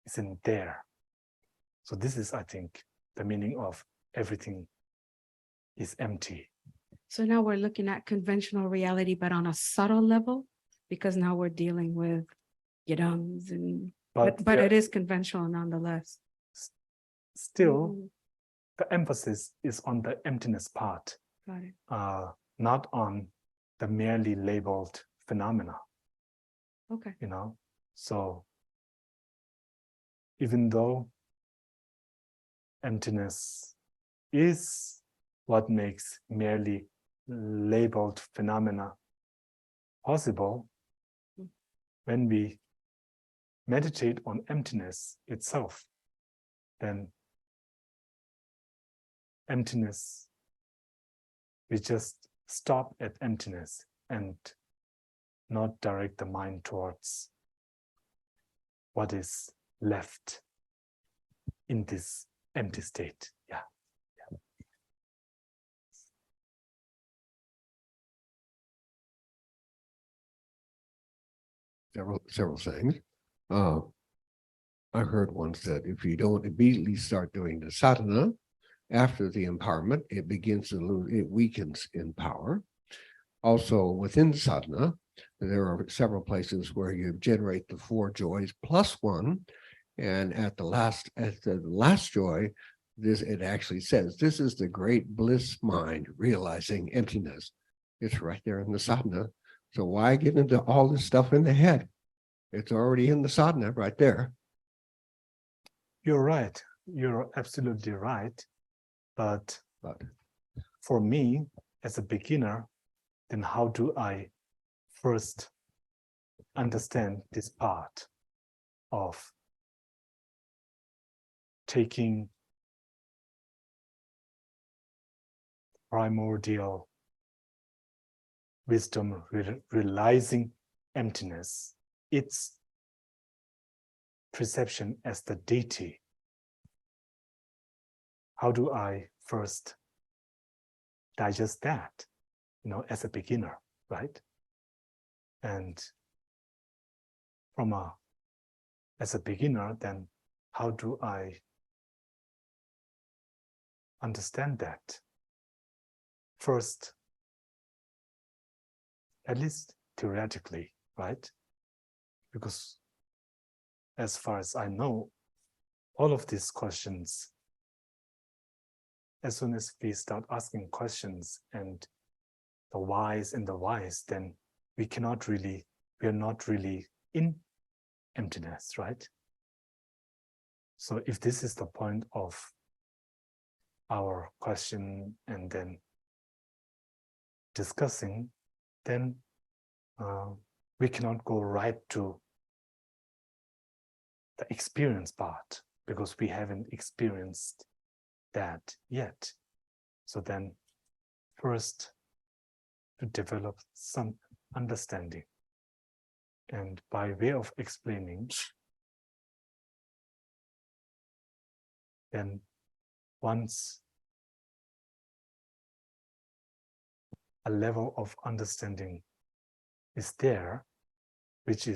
S1: It's in there. So this is, I think, the meaning of everything is empty.
S5: So now we're looking at conventional reality, but on a subtle level, because now we're dealing with yidams and but it is conventional nonetheless.
S1: Still, the emphasis is on the emptiness part,
S5: Got it.
S1: not on the merely labeled phenomena.
S5: Okay.
S1: So even though emptiness is what makes merely labeled phenomena possible, when we meditate on emptiness itself, then emptiness, we just stop at emptiness and not direct the mind towards what is left in this empty state. Yeah.
S7: Several things. I heard once that if you don't immediately start doing the sadhana after the empowerment, it begins to lose, it weakens in power. Also within sadhana, there are several places where you generate the 4 joys plus 1. And at the last joy, it actually says, this is the great bliss mind realizing emptiness. It's right there in the sadhana. So why get into all this stuff in the head? It's already in the sadhana right there.
S1: You're right. You're absolutely right. But for me, as a beginner, then how do I first understand this part of taking primordial wisdom, realizing emptiness, its perception as the deity? How do I first digest that, as a beginner, right? And as a beginner, then how do I understand that? First, at least theoretically, right? Because as far as I know, all of these questions, as soon as we start asking questions and the whys and the whys, then we are not really in emptiness, right? So if this is the point of our question and then discussing, then we cannot go right to the experience part because we haven't experienced that yet. So then first to develop some understanding. And by way of explaining, then once a level of understanding is there, which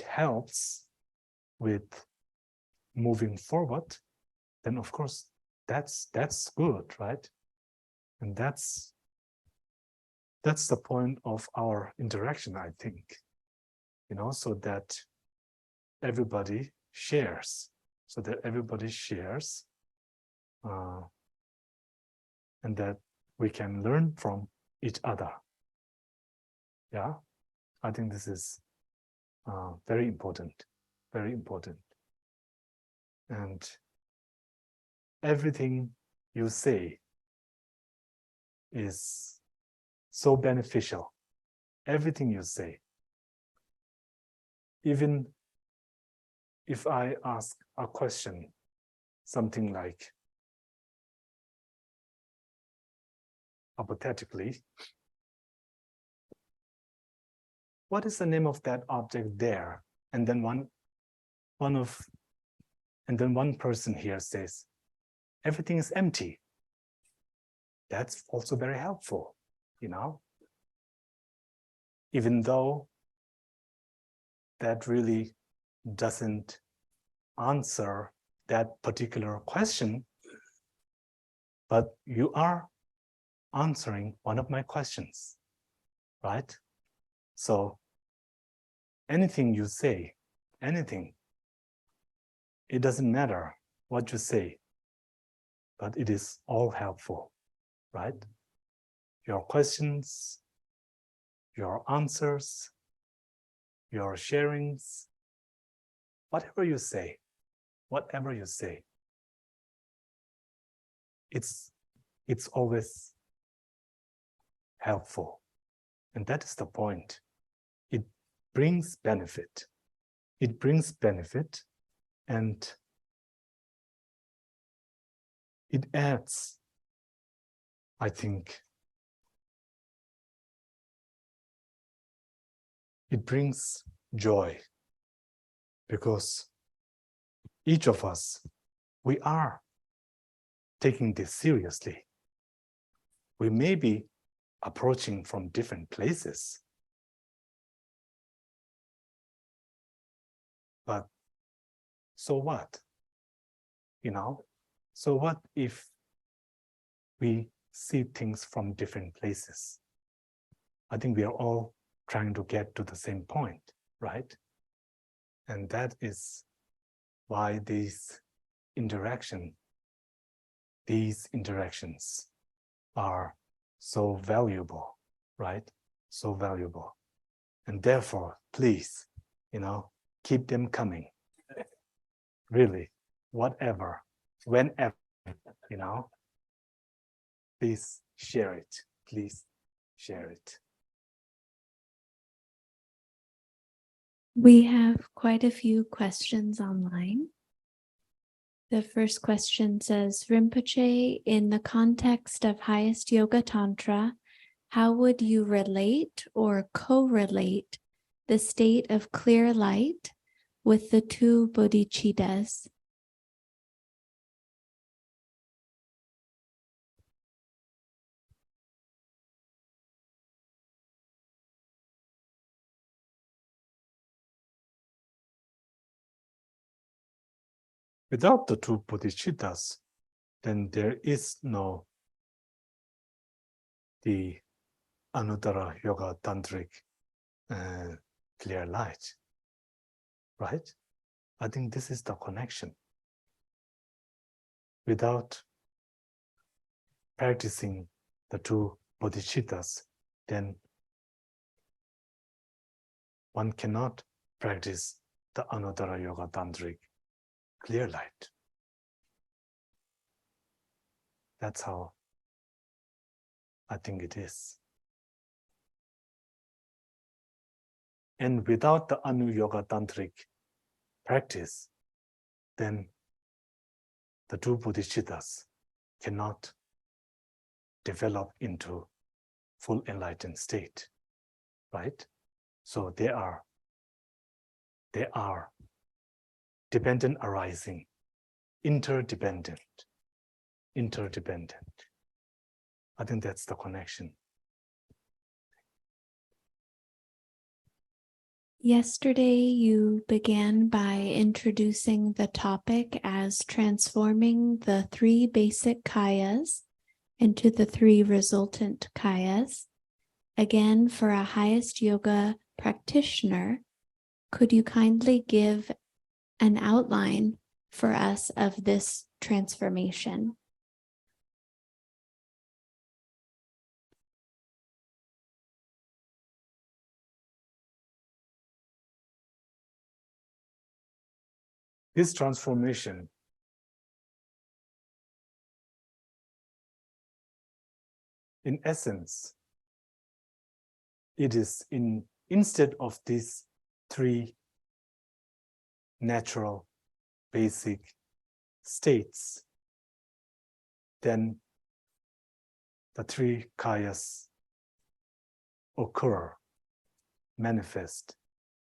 S1: helps with moving forward, then of course that's good, right? And that's the point of our interaction, I think, so that everybody shares, and that we can learn from each other. Yeah, I think this is very important, very important. And everything you say is so beneficial. Everything you say. Even if I ask a question, something like, hypothetically, what is the name of that object there? And then one person here says, everything is empty. That's also very helpful, even though that really doesn't answer that particular question, but you are answering one of my questions, right? So anything you say, anything, it doesn't matter what you say, but it is all helpful, right? Your questions, your answers, your sharings, whatever you say, it's always helpful. And that is the point. It brings benefit. It brings benefit, and it adds, I think, it brings joy, because each of us, we are taking this seriously. We may be approaching from different places, but so what? So what if we see things from different places? I think we are all trying to get to the same point, right? And that is why these interactions are so valuable, right? So valuable. And therefore, please, keep them coming. Really, whatever, whenever, please share it. Please share it.
S8: We have quite a few questions online. The first question says, Rinpoche, in the context of highest yoga tantra, how would you relate or correlate the state of clear light with the two bodhicittas?
S1: Without the two bodhicittas, then there is no the Anuttara Yoga Tantric clear light, right? I think this is the connection. Without practicing the two bodhicittas, then one cannot practice the Anuttara Yoga Tantric clear light. That's how I think it is. And without the Anu Yoga Tantric practice, then the two bodhicittas cannot develop into full enlightened state, right? So they are dependent arising, interdependent. I think that's the connection.
S8: Yesterday, you began by introducing the topic as transforming the three basic kayas into the three resultant kayas. Again, for a highest yoga practitioner, could you kindly give an outline for us of this transformation?
S1: This transformation in essence, it is instead of these three natural basic states, then the three kayas occur, manifest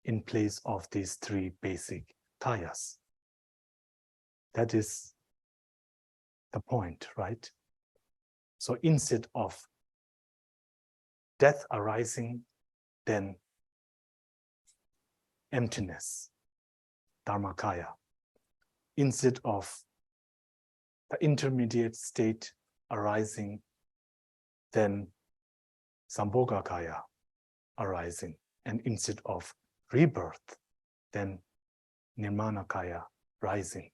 S1: in place of these three basic kayas. That is the point, right? So instead of death arising, then emptiness, dharmakaya. Instead of the intermediate state arising, then sambhogakaya arising. And instead of rebirth, then nirmanakaya rising.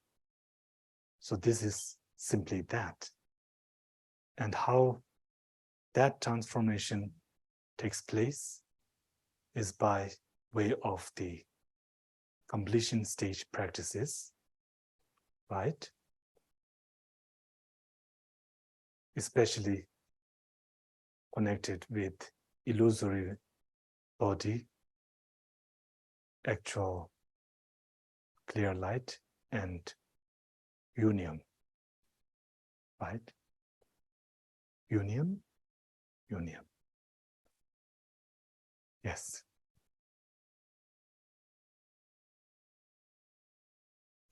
S1: So this is simply that. And how that transformation takes place is by way of the completion stage practices, right? Especially connected with illusory body, actual clear light, and union, right? Union. Yes.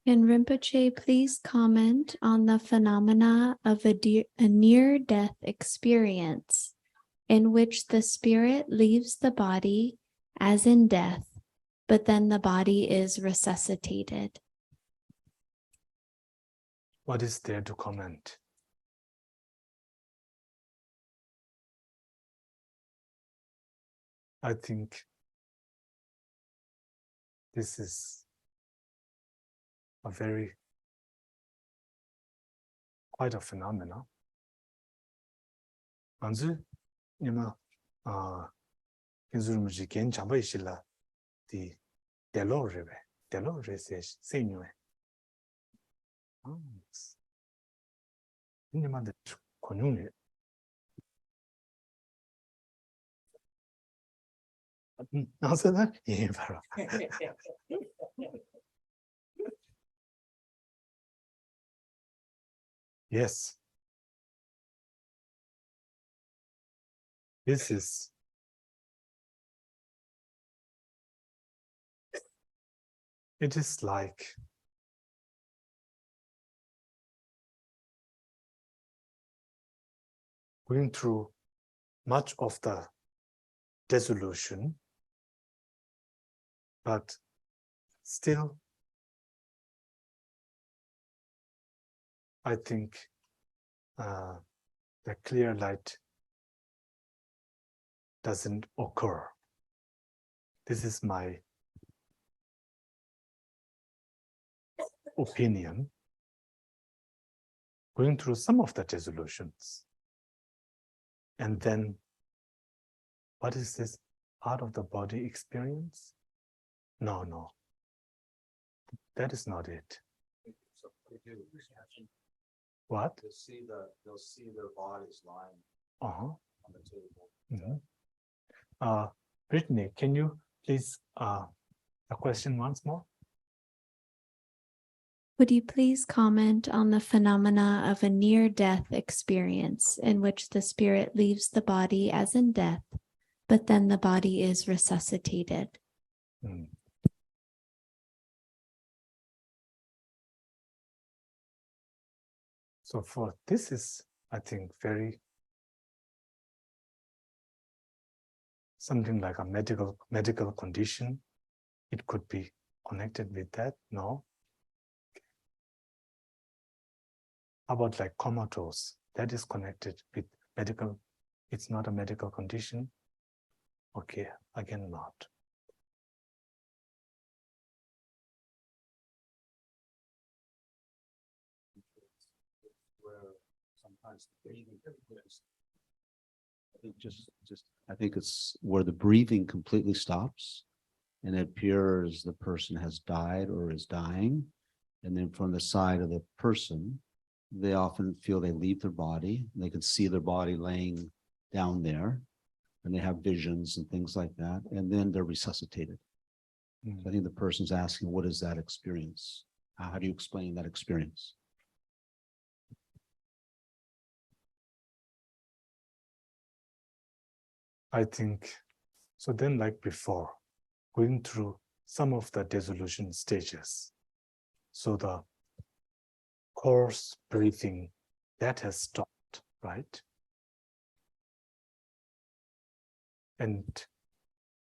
S8: Can Rinpoche please comment on the phenomena of a near-death experience in which the spirit leaves the body as in death, but then the body is resuscitated?
S1: What is there to comment? I think this is quite a phenomenon. Anzu, nima, kinzurumuji gen chamba ishila di delo rebe se senyue. Nima de konyunge. Answer that? Yeah, yes. It is like going through much of the dissolution, but still I think the clear light doesn't occur. This is my opinion. Going through some of the dissolutions. And then, what is this out of the body experience? No. That is not it. What?
S9: They'll see their bodies lying
S1: Uh-huh.
S9: on the table.
S1: Brittany, can you please a question once more?
S8: Would you please comment on the phenomena of a near-death experience in which the spirit leaves the body as in death, but then the body is resuscitated?
S1: So for this is, I think, very something like a medical condition. It could be connected with that, no? How about like comatose? That is connected with medical, it's not a medical condition. Okay, again, not.
S9: Where sometimes the breathing I think it's where the breathing completely stops and it appears the person has died or is dying. And then from the side of the person, they often feel they leave their body. They can see their body laying down there and they have visions and things like that. And then they're resuscitated. So I think the person's asking, what is that experience? How do you explain that experience?
S1: I think, so then like before, going through some of the dissolution stages. So the coarse breathing, that has stopped, right? And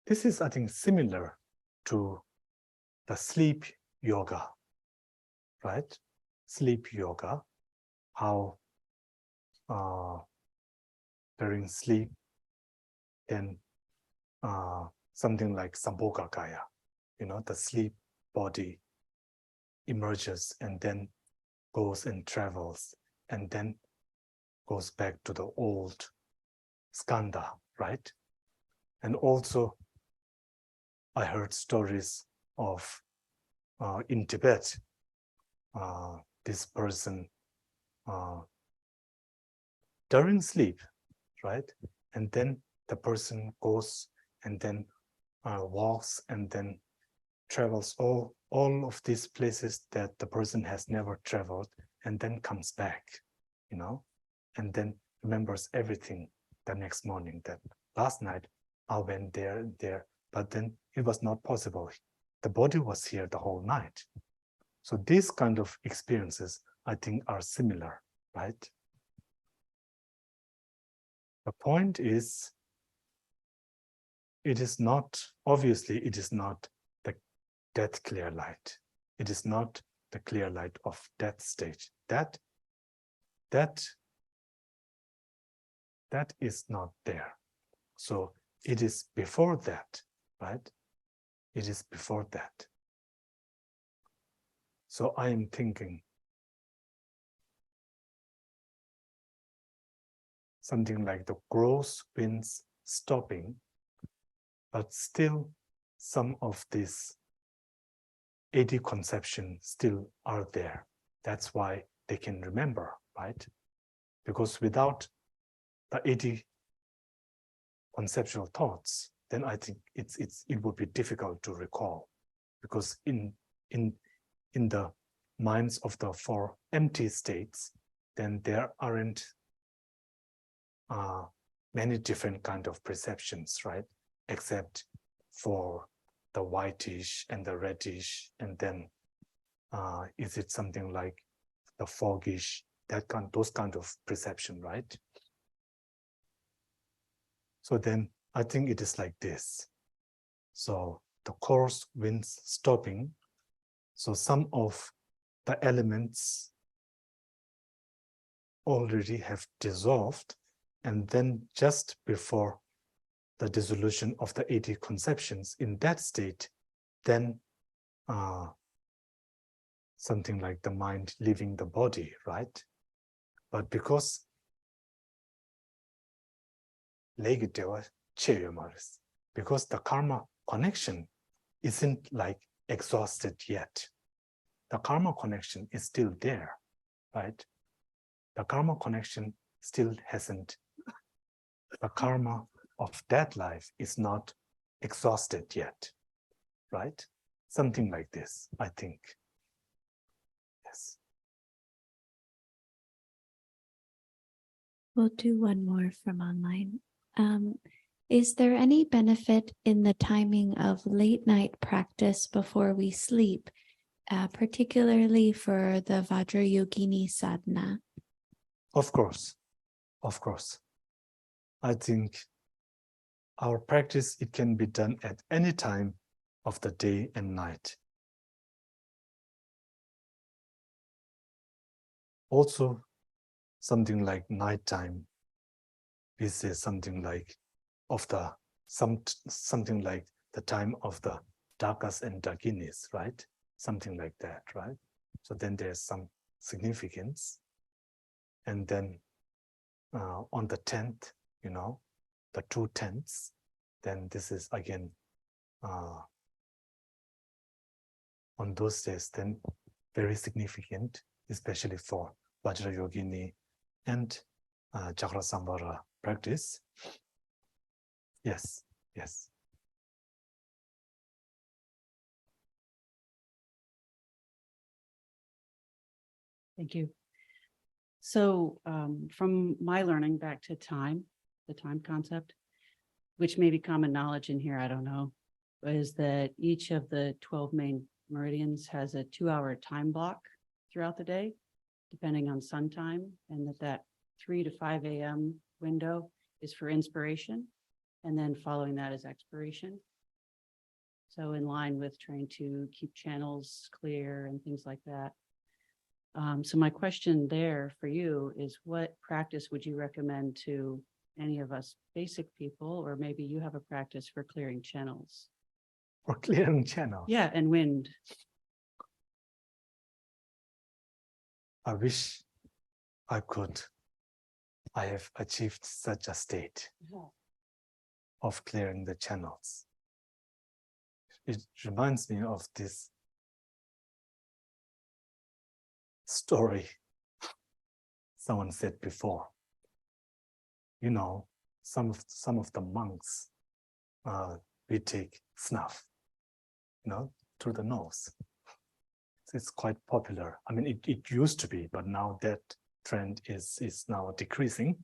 S1: this is, I think, similar to the sleep yoga, right? Sleep yoga, how during sleep, then something like Sambhogakaya, the sleep body emerges and then goes and travels and then goes back to the old skanda, right? And also, I heard stories of in Tibet, this person during sleep, right? And then the person goes and then walks and then travels all of these places that the person has never traveled and then comes back, and then remembers everything the next morning that last night I went there, but then it was not possible. The body was here the whole night. So these kind of experiences, I think, are similar, right? The point is, it is not, obviously, it is not the death clear light. It is not the clear light of death stage. That is not there. So it is before that, right? It is before that. So I am thinking something like the gross winds stopping, but still some of these 80 conceptions still are there. That's why they can remember, right? Because without the 80 conceptual thoughts, then I think it would be difficult to recall, because in the minds of the four empty states, then there aren't many different kind of perceptions, right? Except for the whitish and the reddish, and then is it something like the foggish, those kind of perception, right? So then I think it is like this. So the coarse winds stopping. So some of the elements already have dissolved, and then just before the dissolution of the 80 conceptions, in that state, then something like the mind leaving the body, right? But because because the karma connection isn't like exhausted yet. The karma connection is still there, right? The karma connection still hasn't, the karma of that life is not exhausted yet, right? Something like this, I think. Yes.
S8: We'll do one more from online. Is there any benefit in the timing of late night practice before we sleep, particularly for the Vajrayogini sadhana?
S1: Of course, of course. I think our practice, it can be done at any time of the day and night. Also, something like nighttime, we say something like something like the time of the Dakas and Dakinis, right? Something like that, right? So then there's some significance. And then on the 10th, you know, the 2 tenths, then this is again on those days, then very significant, especially for Vajrayogini and Chakra Samvara practice. Yes, yes.
S10: Thank you. So from my learning back to time, the time concept, which may be common knowledge in here, I don't know, is that each of the 12 main meridians has a 2-hour time block throughout the day, depending on sun time, and that 3 to 5 a.m. window is for inspiration, and then following that is expiration. So in line with trying to keep channels clear and things like that. So my question there for you is, what practice would you recommend to any of us basic people, or maybe you have a practice for clearing channels?
S1: For clearing channels.
S10: Yeah, and wind.
S1: I wish I have achieved such a state of clearing the channels. It reminds me of this story someone said before. You know, some of the monks, we take snuff, you know, through the nose. It's quite popular. I mean, it used to be, but now that trend is now decreasing.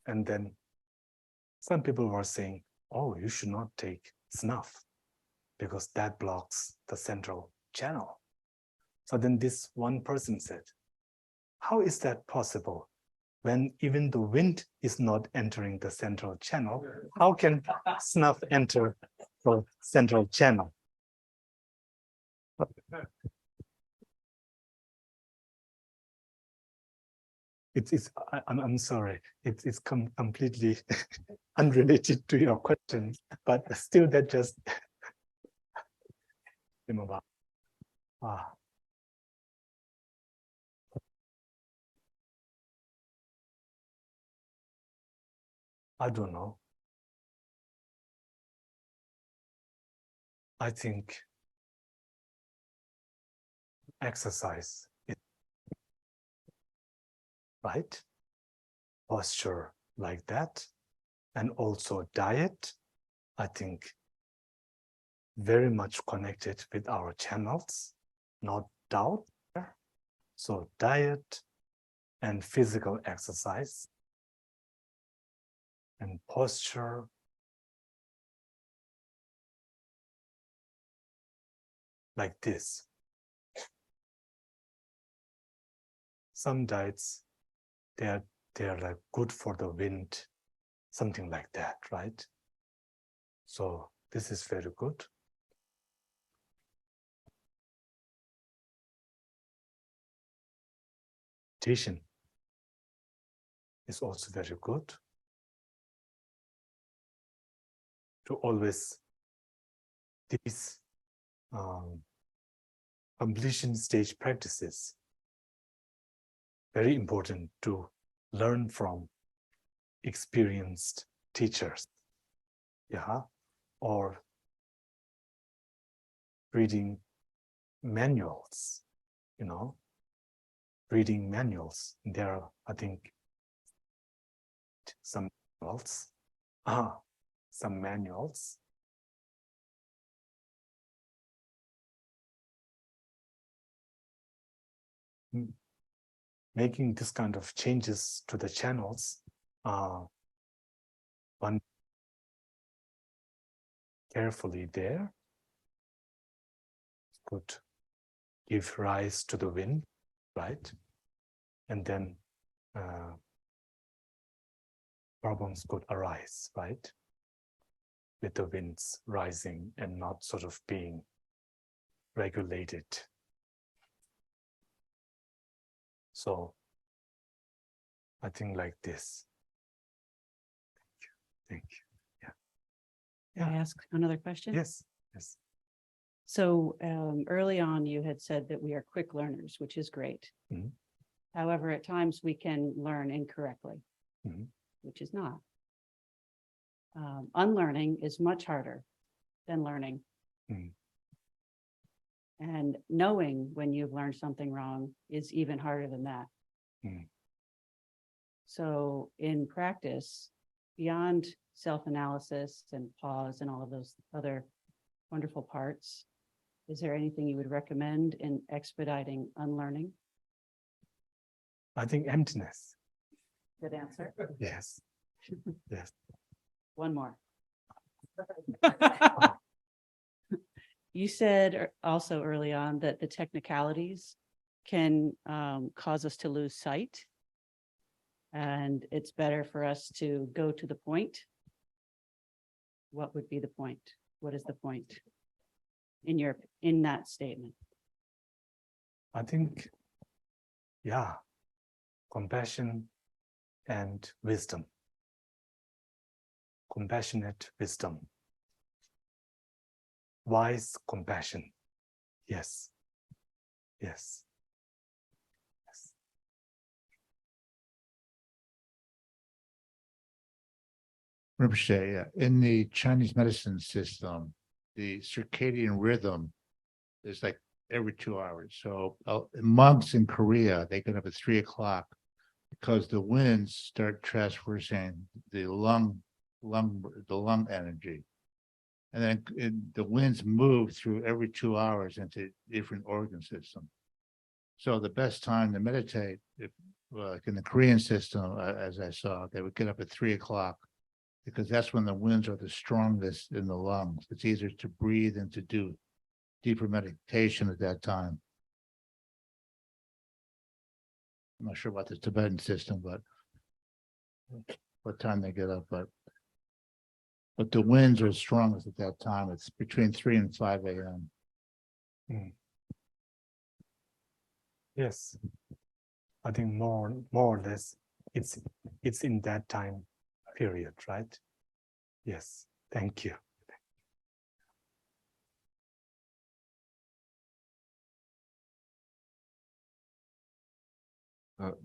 S1: And then some people were saying, oh, you should not take snuff because that blocks the central channel. So then this one person said, how is that possible? When even the wind is not entering the central channel, how can snuff enter the central channel? I'm sorry, it's completely unrelated to your question, but still that just came about. I don't know. I think exercise, right? Posture like that, and also diet, I think very much connected with our channels, no doubt. So diet and physical exercise and posture. Like this. Some diets, they're like good for the wind, something like that, right? So this is very good. meditation is also very good. To always these completion stage practices, very important to learn from experienced teachers, or reading manuals, reading manuals. There are, I think, some manuals. Making this kind of changes to the channels, one carefully there could give rise to the wind, right? And then problems could arise, right? With the winds rising and not sort of being regulated. So I think like this. Thank you.
S10: Can I ask another question?
S1: Yes.
S10: So early on, you had said that we are quick learners, which is great.
S1: Mhm.
S10: However, at times we can learn incorrectly,
S1: Mhm.
S10: which is not. Unlearning is much harder than learning.
S1: Mhm.
S10: And knowing when you've learned something wrong is even harder than that.
S1: Mhm.
S10: So in practice, beyond self-analysis and pause and all of those other wonderful parts, is there anything you would recommend in expediting unlearning?
S1: I think emptiness.
S10: Good answer.
S1: Yes. Yes.
S10: One more. You said also early on that the technicalities can cause us to lose sight. And it's better for us to go to the point. What would be the point? What is the point in that statement?
S1: I think, compassion and wisdom. Compassionate wisdom. Wise compassion. Yes.
S6: Rinpoche, in the Chinese medicine system, the circadian rhythm is like every 2 hours. So monks in Korea, they get up at 3 o'clock because the winds start traversing the lung energy. And then the winds move through every 2 hours into different organ systems. So the best time to meditate, if like in the Korean system, as I saw, they would get up at 3 o'clock because that's when the winds are the strongest in the lungs. It's easier to breathe and to do deeper meditation at that time. I'm not sure about the Tibetan system, but what time they get up, but the winds are strongest at that time. It's between 3 and 5 a.m.
S1: Yes. I think more or less it's in that time period, right? Yes. Thank you.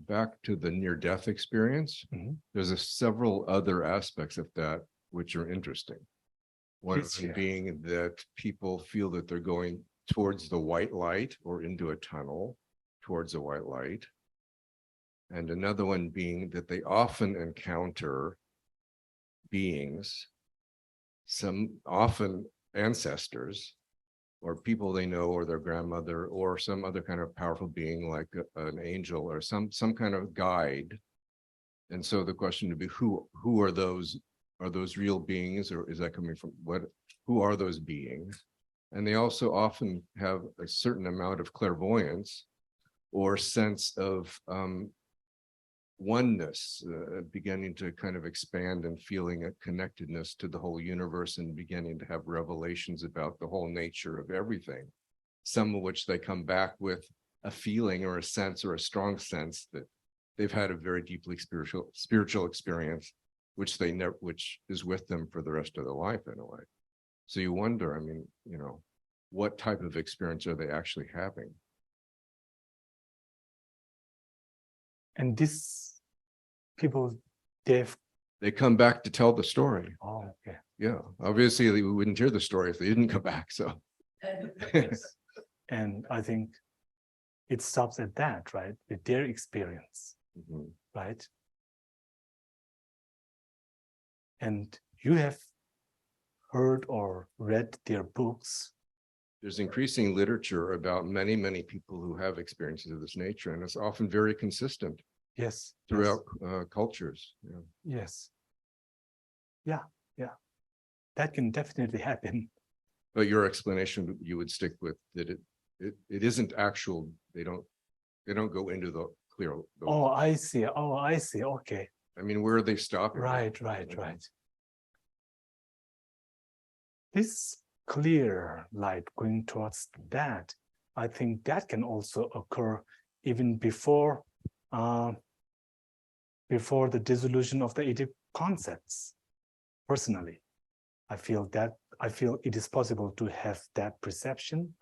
S7: Back to the near-death experience, there's several other aspects of that which are interesting. One of them being that people feel that they're going towards the white light or into a tunnel towards a white light. And another one being that they often encounter beings, some often ancestors, or people they know, or their grandmother, or some other kind of powerful being like an angel or some kind of guide. And so the question would be, who are those? Are those real beings, or is that coming from who are those beings? And they also often have a certain amount of clairvoyance or sense of oneness, beginning to kind of expand and feeling a connectedness to the whole universe and beginning to have revelations about the whole nature of everything, some of which they come back with
S11: a feeling or a sense or a strong sense that they've had a very deeply spiritual experience, which they never, which is with them for the rest of their life in a way. So you wonder, I mean, you know, what type of experience are they actually having?
S1: And these people, they
S11: come back to tell the story.
S1: Oh, okay.
S11: Yeah, obviously we wouldn't hear the story if they didn't come back. So,
S1: And I think it stops at that, right? With their experience, right? And you have heard or read their books.
S11: there's increasing literature about many, many people who have experiences of this nature, and it's often very consistent.
S1: Yes.
S11: Throughout cultures. Yeah.
S1: Yes. Yeah. Yeah. That can definitely happen.
S11: But your explanation, you would stick with that it isn't actual. They don't go into the clear.
S1: Oh, I see. Oh, I see. Okay.
S11: I mean, where are they stopping?
S1: Right. This clear light going towards that, I think that can also occur even before the dissolution of the 80 concepts. Personally, I feel it is possible to have that perception,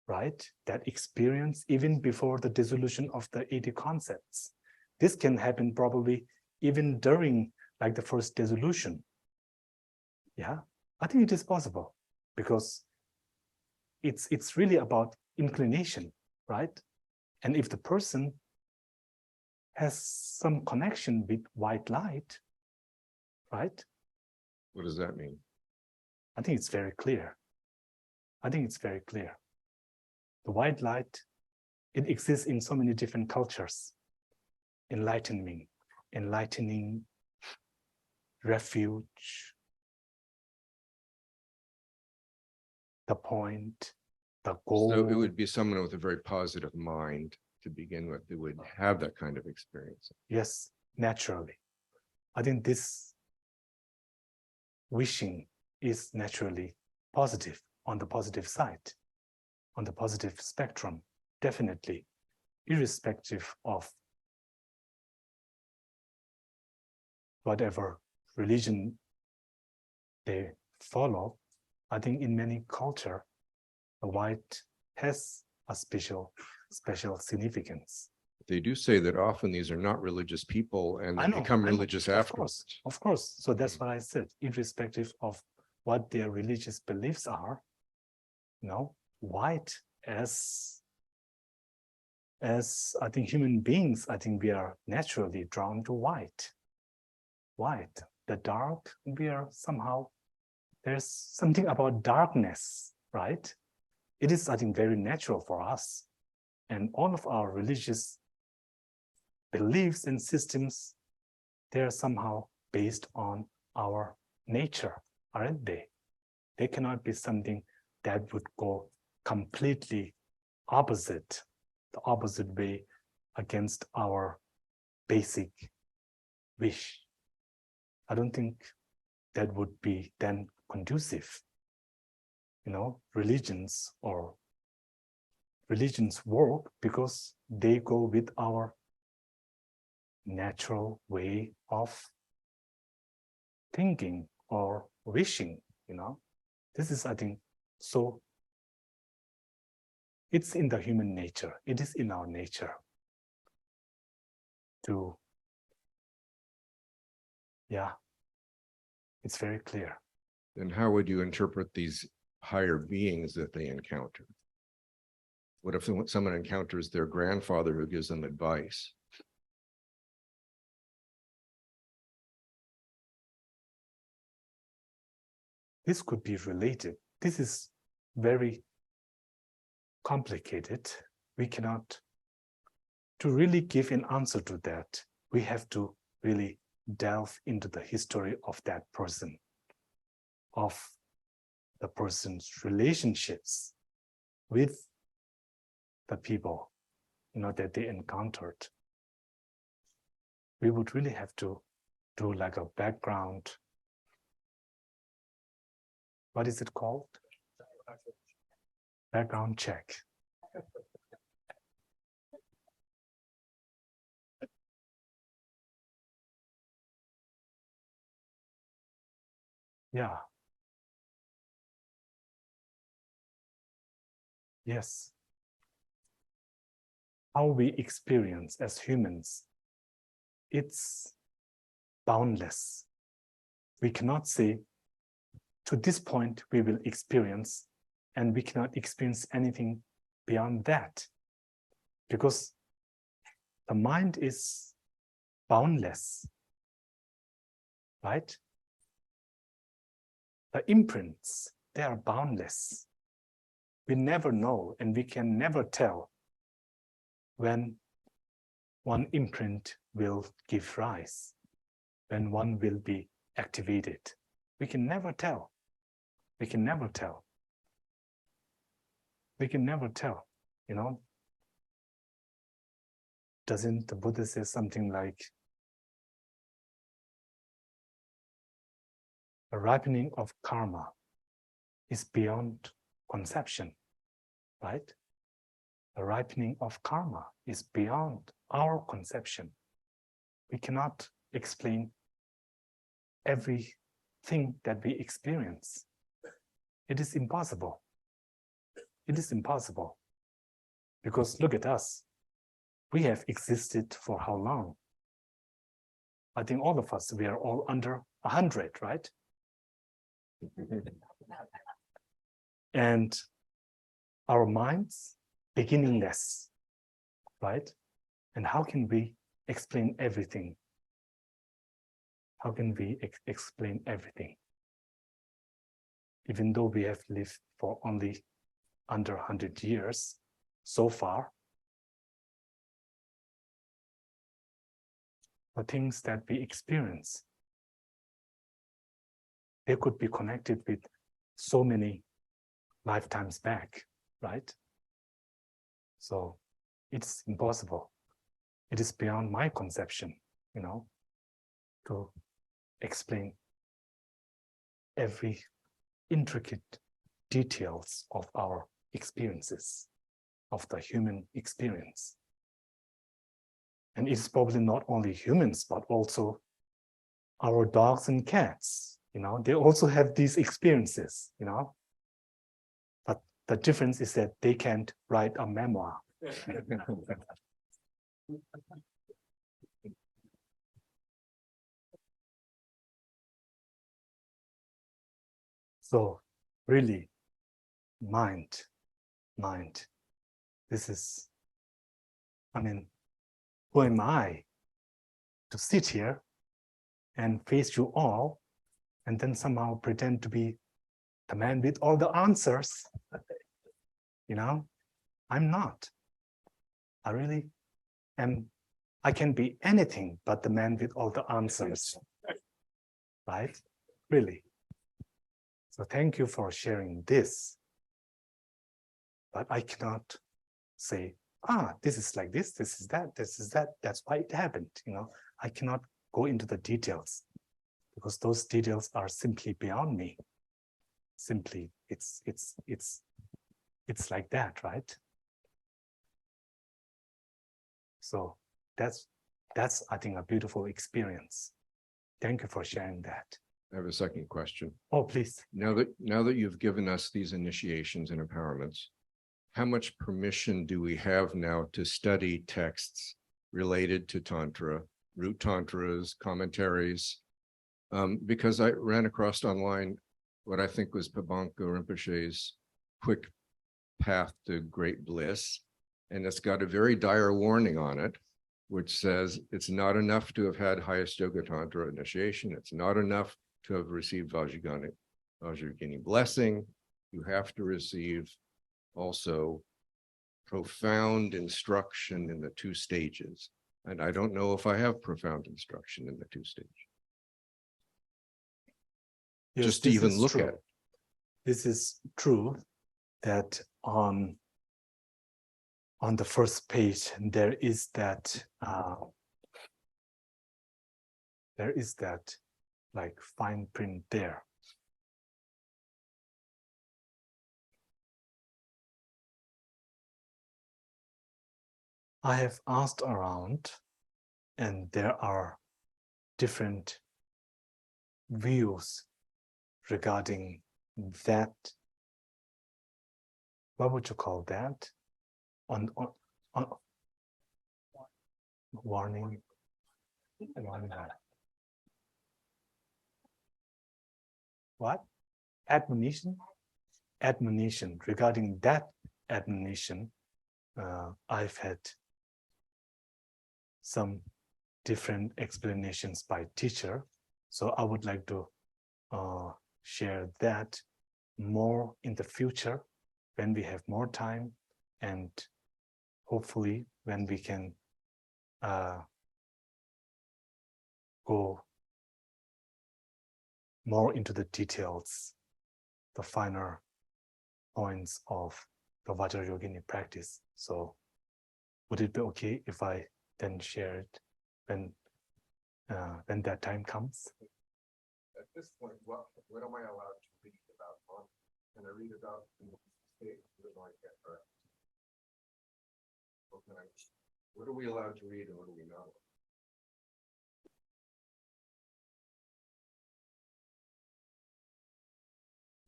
S1: right? That experience even before the dissolution of the 80 concepts. This can happen probably even during like the first dissolution. Yeah, I think it is possible because it's really about inclination, right? And if the person has some connection with white light, right?
S11: What does that mean?
S1: I think it's very clear. The white light, it exists in so many different cultures. Enlightening, refuge, the point, the goal.
S11: So it would be someone with a very positive mind to begin with, who would have that kind of experience.
S1: Yes, naturally. I think this wishing is naturally positive, on the positive side, on the positive spectrum, definitely, irrespective of whatever religion they follow. I think in many cultures, the white has a special significance.
S11: They do say that often these are not religious people and they become religious afterwards.
S1: Of course. So that's what I said, irrespective of what their religious beliefs are, white as I think human beings, I think we are naturally drawn to white. The dark, we are somehow, there's something about darkness, right? It is, I think, very natural for us. And all of our religious beliefs and systems, they're somehow based on our nature, aren't they? They cannot be something that would go completely opposite, the opposite way against our basic wish. I don't think that would be then conducive. Religions work because they go with our natural way of thinking or wishing, This is, I think, so it's in the human nature. It is in our nature to, it's very clear.
S11: Then how would you interpret these higher beings that they encounter? What if someone encounters their grandfather who gives them advice?
S1: This could be related. This is very complicated. We cannot, to really give an answer to that, we have to really delve into the history of that person, of the person's relationships with the people, that they encountered. We would really have to do like a background. What is it called? Background check. Yeah. Yes. How we experience as humans, it's boundless. We cannot say, to this point we will experience, and we cannot experience anything beyond that, because the mind is boundless, right? The imprints, they are boundless. We never know, and we can never tell when one imprint will give rise, when one will be activated. We can never tell. We can never tell. We can never tell, you know? Doesn't the Buddha say something like, the ripening of karma is beyond conception, right? The ripening of karma is beyond our conception. We cannot explain everything that we experience. It is impossible. It is impossible. Because look at us. We have existed for how long? I think all of us, we are all under 100, right? And our minds, beginningless, right? And how can we explain everything? How can we explain everything? Even though we have lived for only under 100 years so far, the things that we experience, they could be connected with so many lifetimes back, right? So it's impossible. It is beyond my conception, you know, to explain every intricate details of our experiences, of the human experience. And it's probably not only humans, but also our dogs and cats, you know, they also have these experiences, you know. But the difference is that they can't write a memoir. So really, mind. This is, I mean, who am I to sit here and face you all and then somehow pretend to be the man with all the answers? You know, I'm not. I really am. I can be anything but the man with all the answers, right? Really. So thank you for sharing this. But I cannot say, this is like this is that, that's why it happened, you know. I cannot go into the details because those details are simply beyond me. Simply, it's like that, right? So that's I think a beautiful experience. Thank you for sharing that.
S11: I have a second question.
S1: Oh, please.
S11: Now that you've given us these initiations and empowerments, how much permission do we have now to study texts related to Tantra, root Tantras, commentaries? Because I ran across online what I think was Pabanka Rinpoche's quick path to great bliss. And it's got a very dire warning on it, which says it's not enough to have had highest yoga Tantra initiation. It's not enough to have received Vajrayogini blessing. You have to receive also profound instruction in the 2 stages. And I don't know if I have profound instruction in the 2 stages.
S1: Yes,
S11: just to even look
S1: true.
S11: at it.
S1: This is true that on the first page, there is that like fine print there. I have asked around, and there are different views regarding that, what would you call that? On warning. What? Admonition? Admonition. Regarding that admonition, I've had some different explanations by teacher. So I would like to share that more in the future when we have more time, and hopefully when we can go more into the details, the finer points of the Vajrayogini practice. So would it be okay if I then share it when that time comes?
S11: At this point, what am I allowed to read about on? Can I read about the state? What are we allowed to read and what are we not?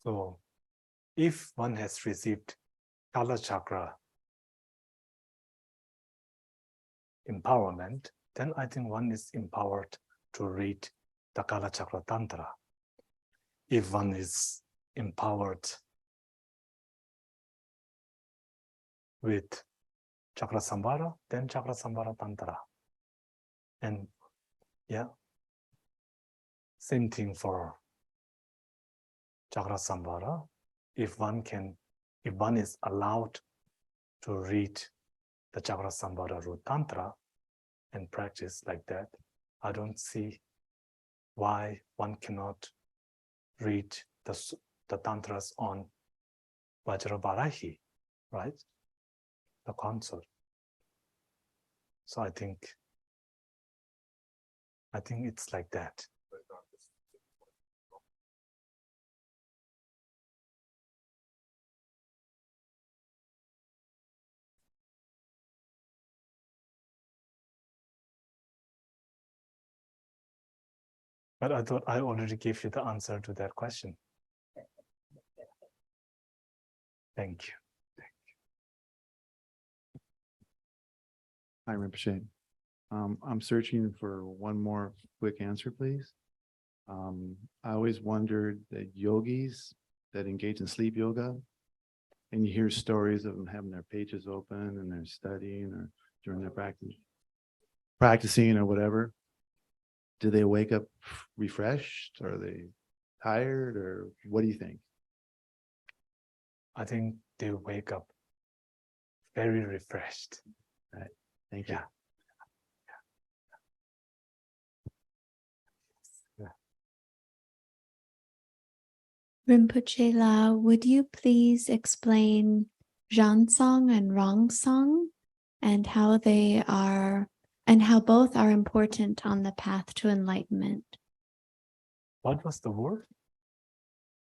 S1: So if one has received Kala Chakra empowerment, then I think one is empowered to read the Kala Chakra Tantra. If one is empowered with Chakra Sambhara, then Chakra Sambhara Tantra. And yeah, same thing for Chakra Sambhara. If one is allowed to read the Chakra Sambhara root Tantra and practice like that, I don't see why one cannot read the Tantras on Vajrabharahi, right? The consort. So I think it's like that. But I thought I already gave you the answer to that question. Thank you.
S12: Hi, Rinpoche. I'm searching for one more quick answer, please. I always wondered that yogis that engage in sleep yoga, and you hear stories of them having their pages open and they're studying or during their practicing or whatever. Do they wake up refreshed? Are they tired, or what do you think?
S1: I think they wake up very refreshed.
S12: Right. Thank you.
S1: Yeah.
S8: Rinpoche La, would you please explain Zhansong and Rongsong and how they are, and how both are important on the path to enlightenment?
S1: What was the word?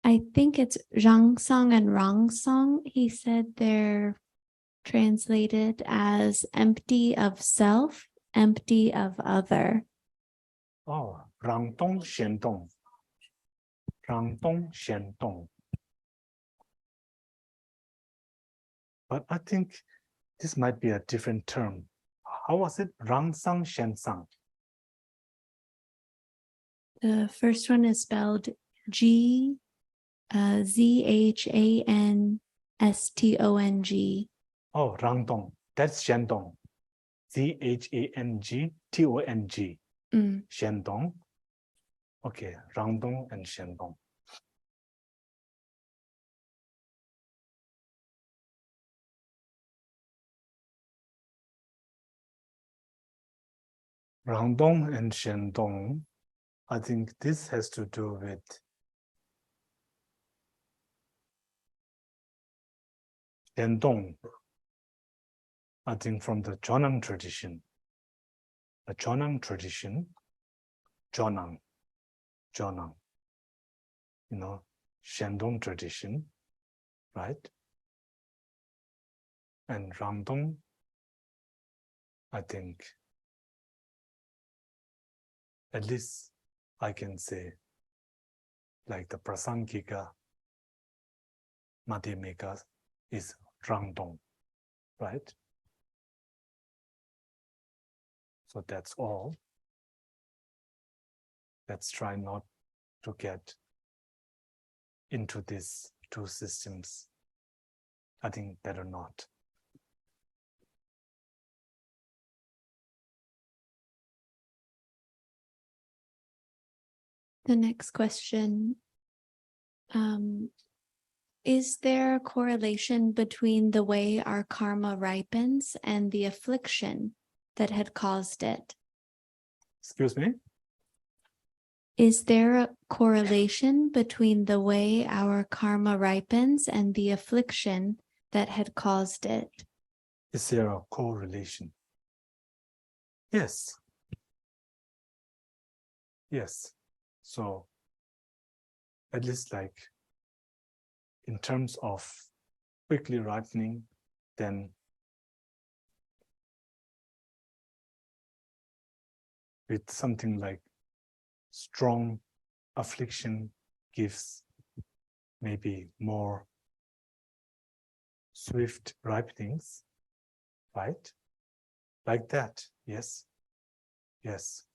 S8: I think it's Zhangsong and Rongsong. He said they're translated as empty of self, empty of other.
S1: Oh, Rangdong Xiandong. Rangdong Xiandong. But I think this might be a different term. How was it? Rangsang Xiansang.
S8: The first one is spelled Zhansong.
S1: Oh, Rangdong. That's Xiandong. Zhangtong. Xiandong. Okay, Rangdong and Xiandong. Rangdong and Xiandong, I think this has to do with Xiandong, I think from the Zhonang tradition. The Zhonang tradition, Zhonang, you know, Xiandong tradition, right? And Rangdong, I think, at least I can say like the Prasangika Madhyamika is Rangdong, right? So that's all. Let's try not to get into these two systems. I think better not.
S8: The next question, is there a correlation between the way our karma ripens and the affliction that had caused it?
S1: Excuse me?
S8: Is there a correlation between the way our karma ripens and the affliction that had caused it?
S1: Is there a correlation? Yes. Yes. So at least like in terms of quickly ripening, then with something like strong affliction gives maybe more swift ripenings, right? Like that, yes, yes.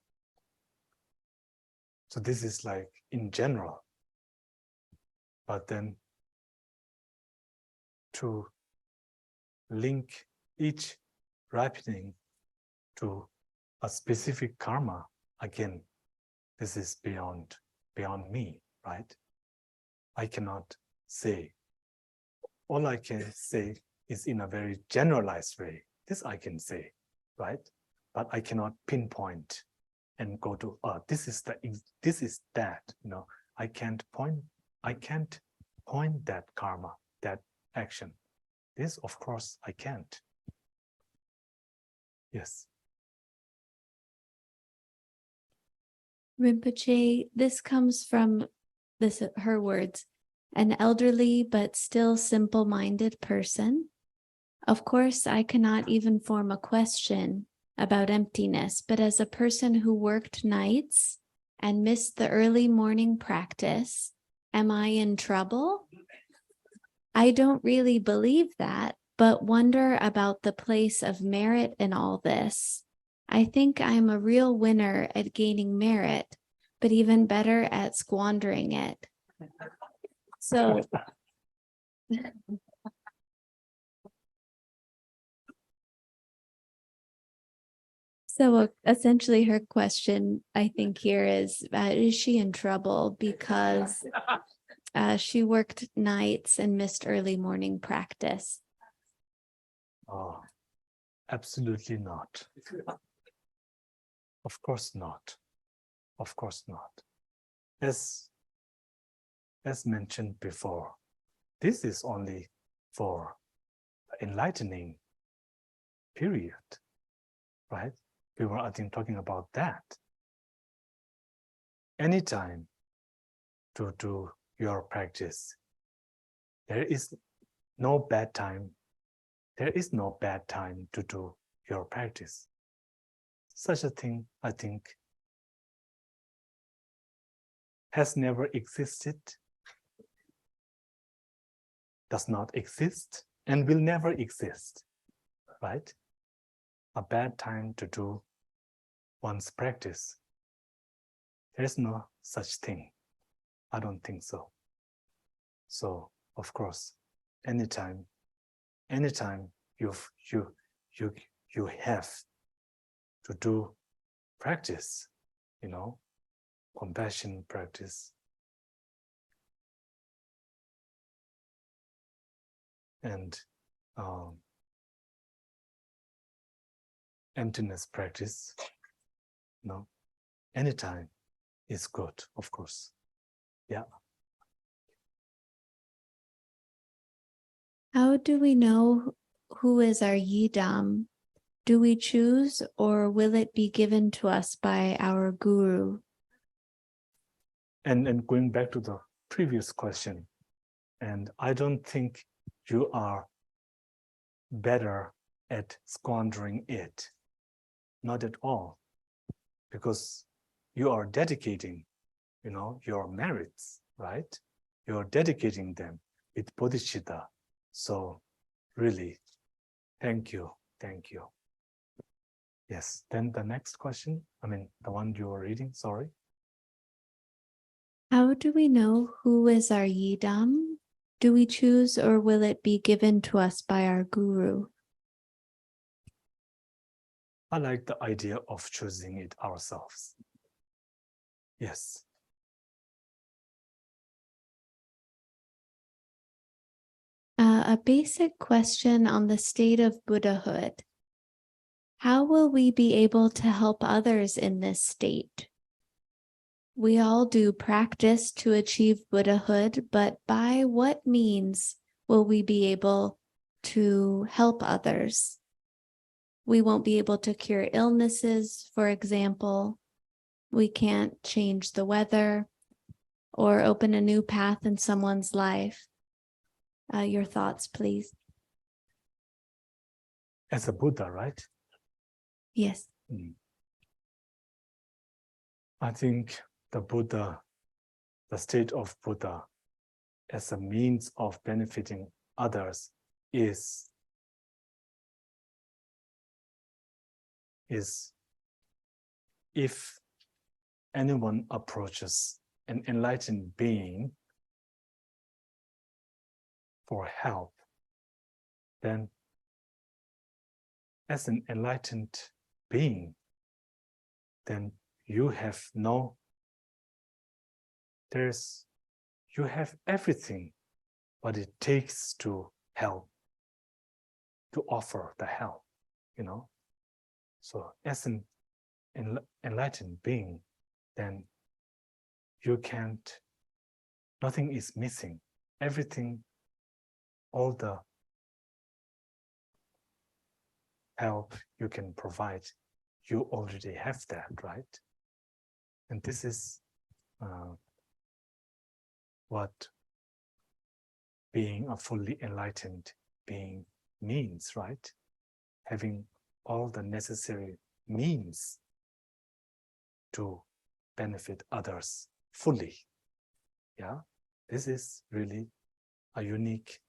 S1: So this is like in general, but then to link each ripening to a specific karma, again, this is beyond me, right? I cannot say. All I can say is in a very generalized way. This I can say, right? But I cannot pinpoint and go to, this is that, you know. I can't point that karma, that action. This, of course, I can't. Yes.
S8: Rinpoche, this comes from her words, an elderly but still simple-minded person. Of course, I cannot even form a question about emptiness, but as a person who worked nights and missed the early morning practice, am I in trouble? I don't really believe that, but wonder about the place of merit in all this. I think I'm a real winner at gaining merit, but even better at squandering it. So, essentially her question, I think here is she in trouble because she worked nights and missed early morning practice?
S1: Oh, absolutely not. Of course not. Of course not. As mentioned before, this is only for enlightening period, right? We were, I think, talking about that. Anytime to do your practice, there is no bad time. There is no bad time to do your practice. Such a thing, I think, has never existed, does not exist, and will never exist, right? A bad time to do one's practice. There is no such thing. I don't think so. So, of course, anytime you have to do practice, you know, compassion practice, and emptiness practice, no, anytime is good, of course. Yeah.
S8: How do we know who is our Yidam? Do we choose, or will it be given to us by our guru?
S1: And going back to the previous question, and I don't think you are better at squandering it. Not at all. Because you are dedicating, you know, your merits right? You're dedicating them with bodhicitta. So really, thank you. Thank you. Yes, then the next question, the one you were reading, sorry.
S8: How do we know who is our yidam? Do we choose or will it be given to us by our guru?
S1: I like the idea of choosing it ourselves. Yes.
S8: A basic question on the state of Buddhahood. How will we be able to help others in this state? We all do practice to achieve Buddhahood, but by what means will we be able to help others? We won't be able to cure illnesses, for example. We can't change the weather or open a new path in someone's life. Your thoughts, please.
S1: As a Buddha, right?
S8: Yes.
S1: I think the Buddha, the state of Buddha as a means of benefiting others is if anyone approaches an enlightened being for help, then as an enlightened being, then you have everything what it takes to help, to offer the help, So as an enlightened being, then nothing is missing. Everything, all the help you can provide, you already have that, right? And this is what being a fully enlightened being means, right? Having all the necessary means to benefit others fully. Yeah, this is really a unique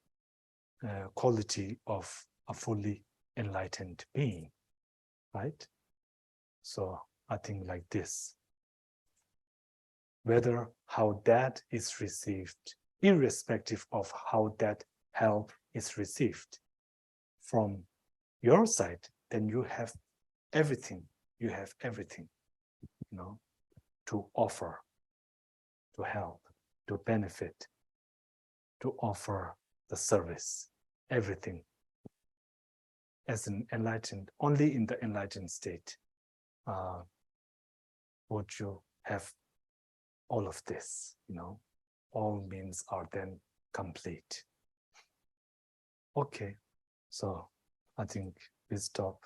S1: quality of a fully enlightened being, right? So I think like this. Whether how that is received, irrespective of how that help is received from your side, then you have everything. You have everything, to offer, to help, to benefit, to offer the service, everything. As an enlightened, only in the enlightened state would you have all of this, all means are then complete. Okay, so I think we stop.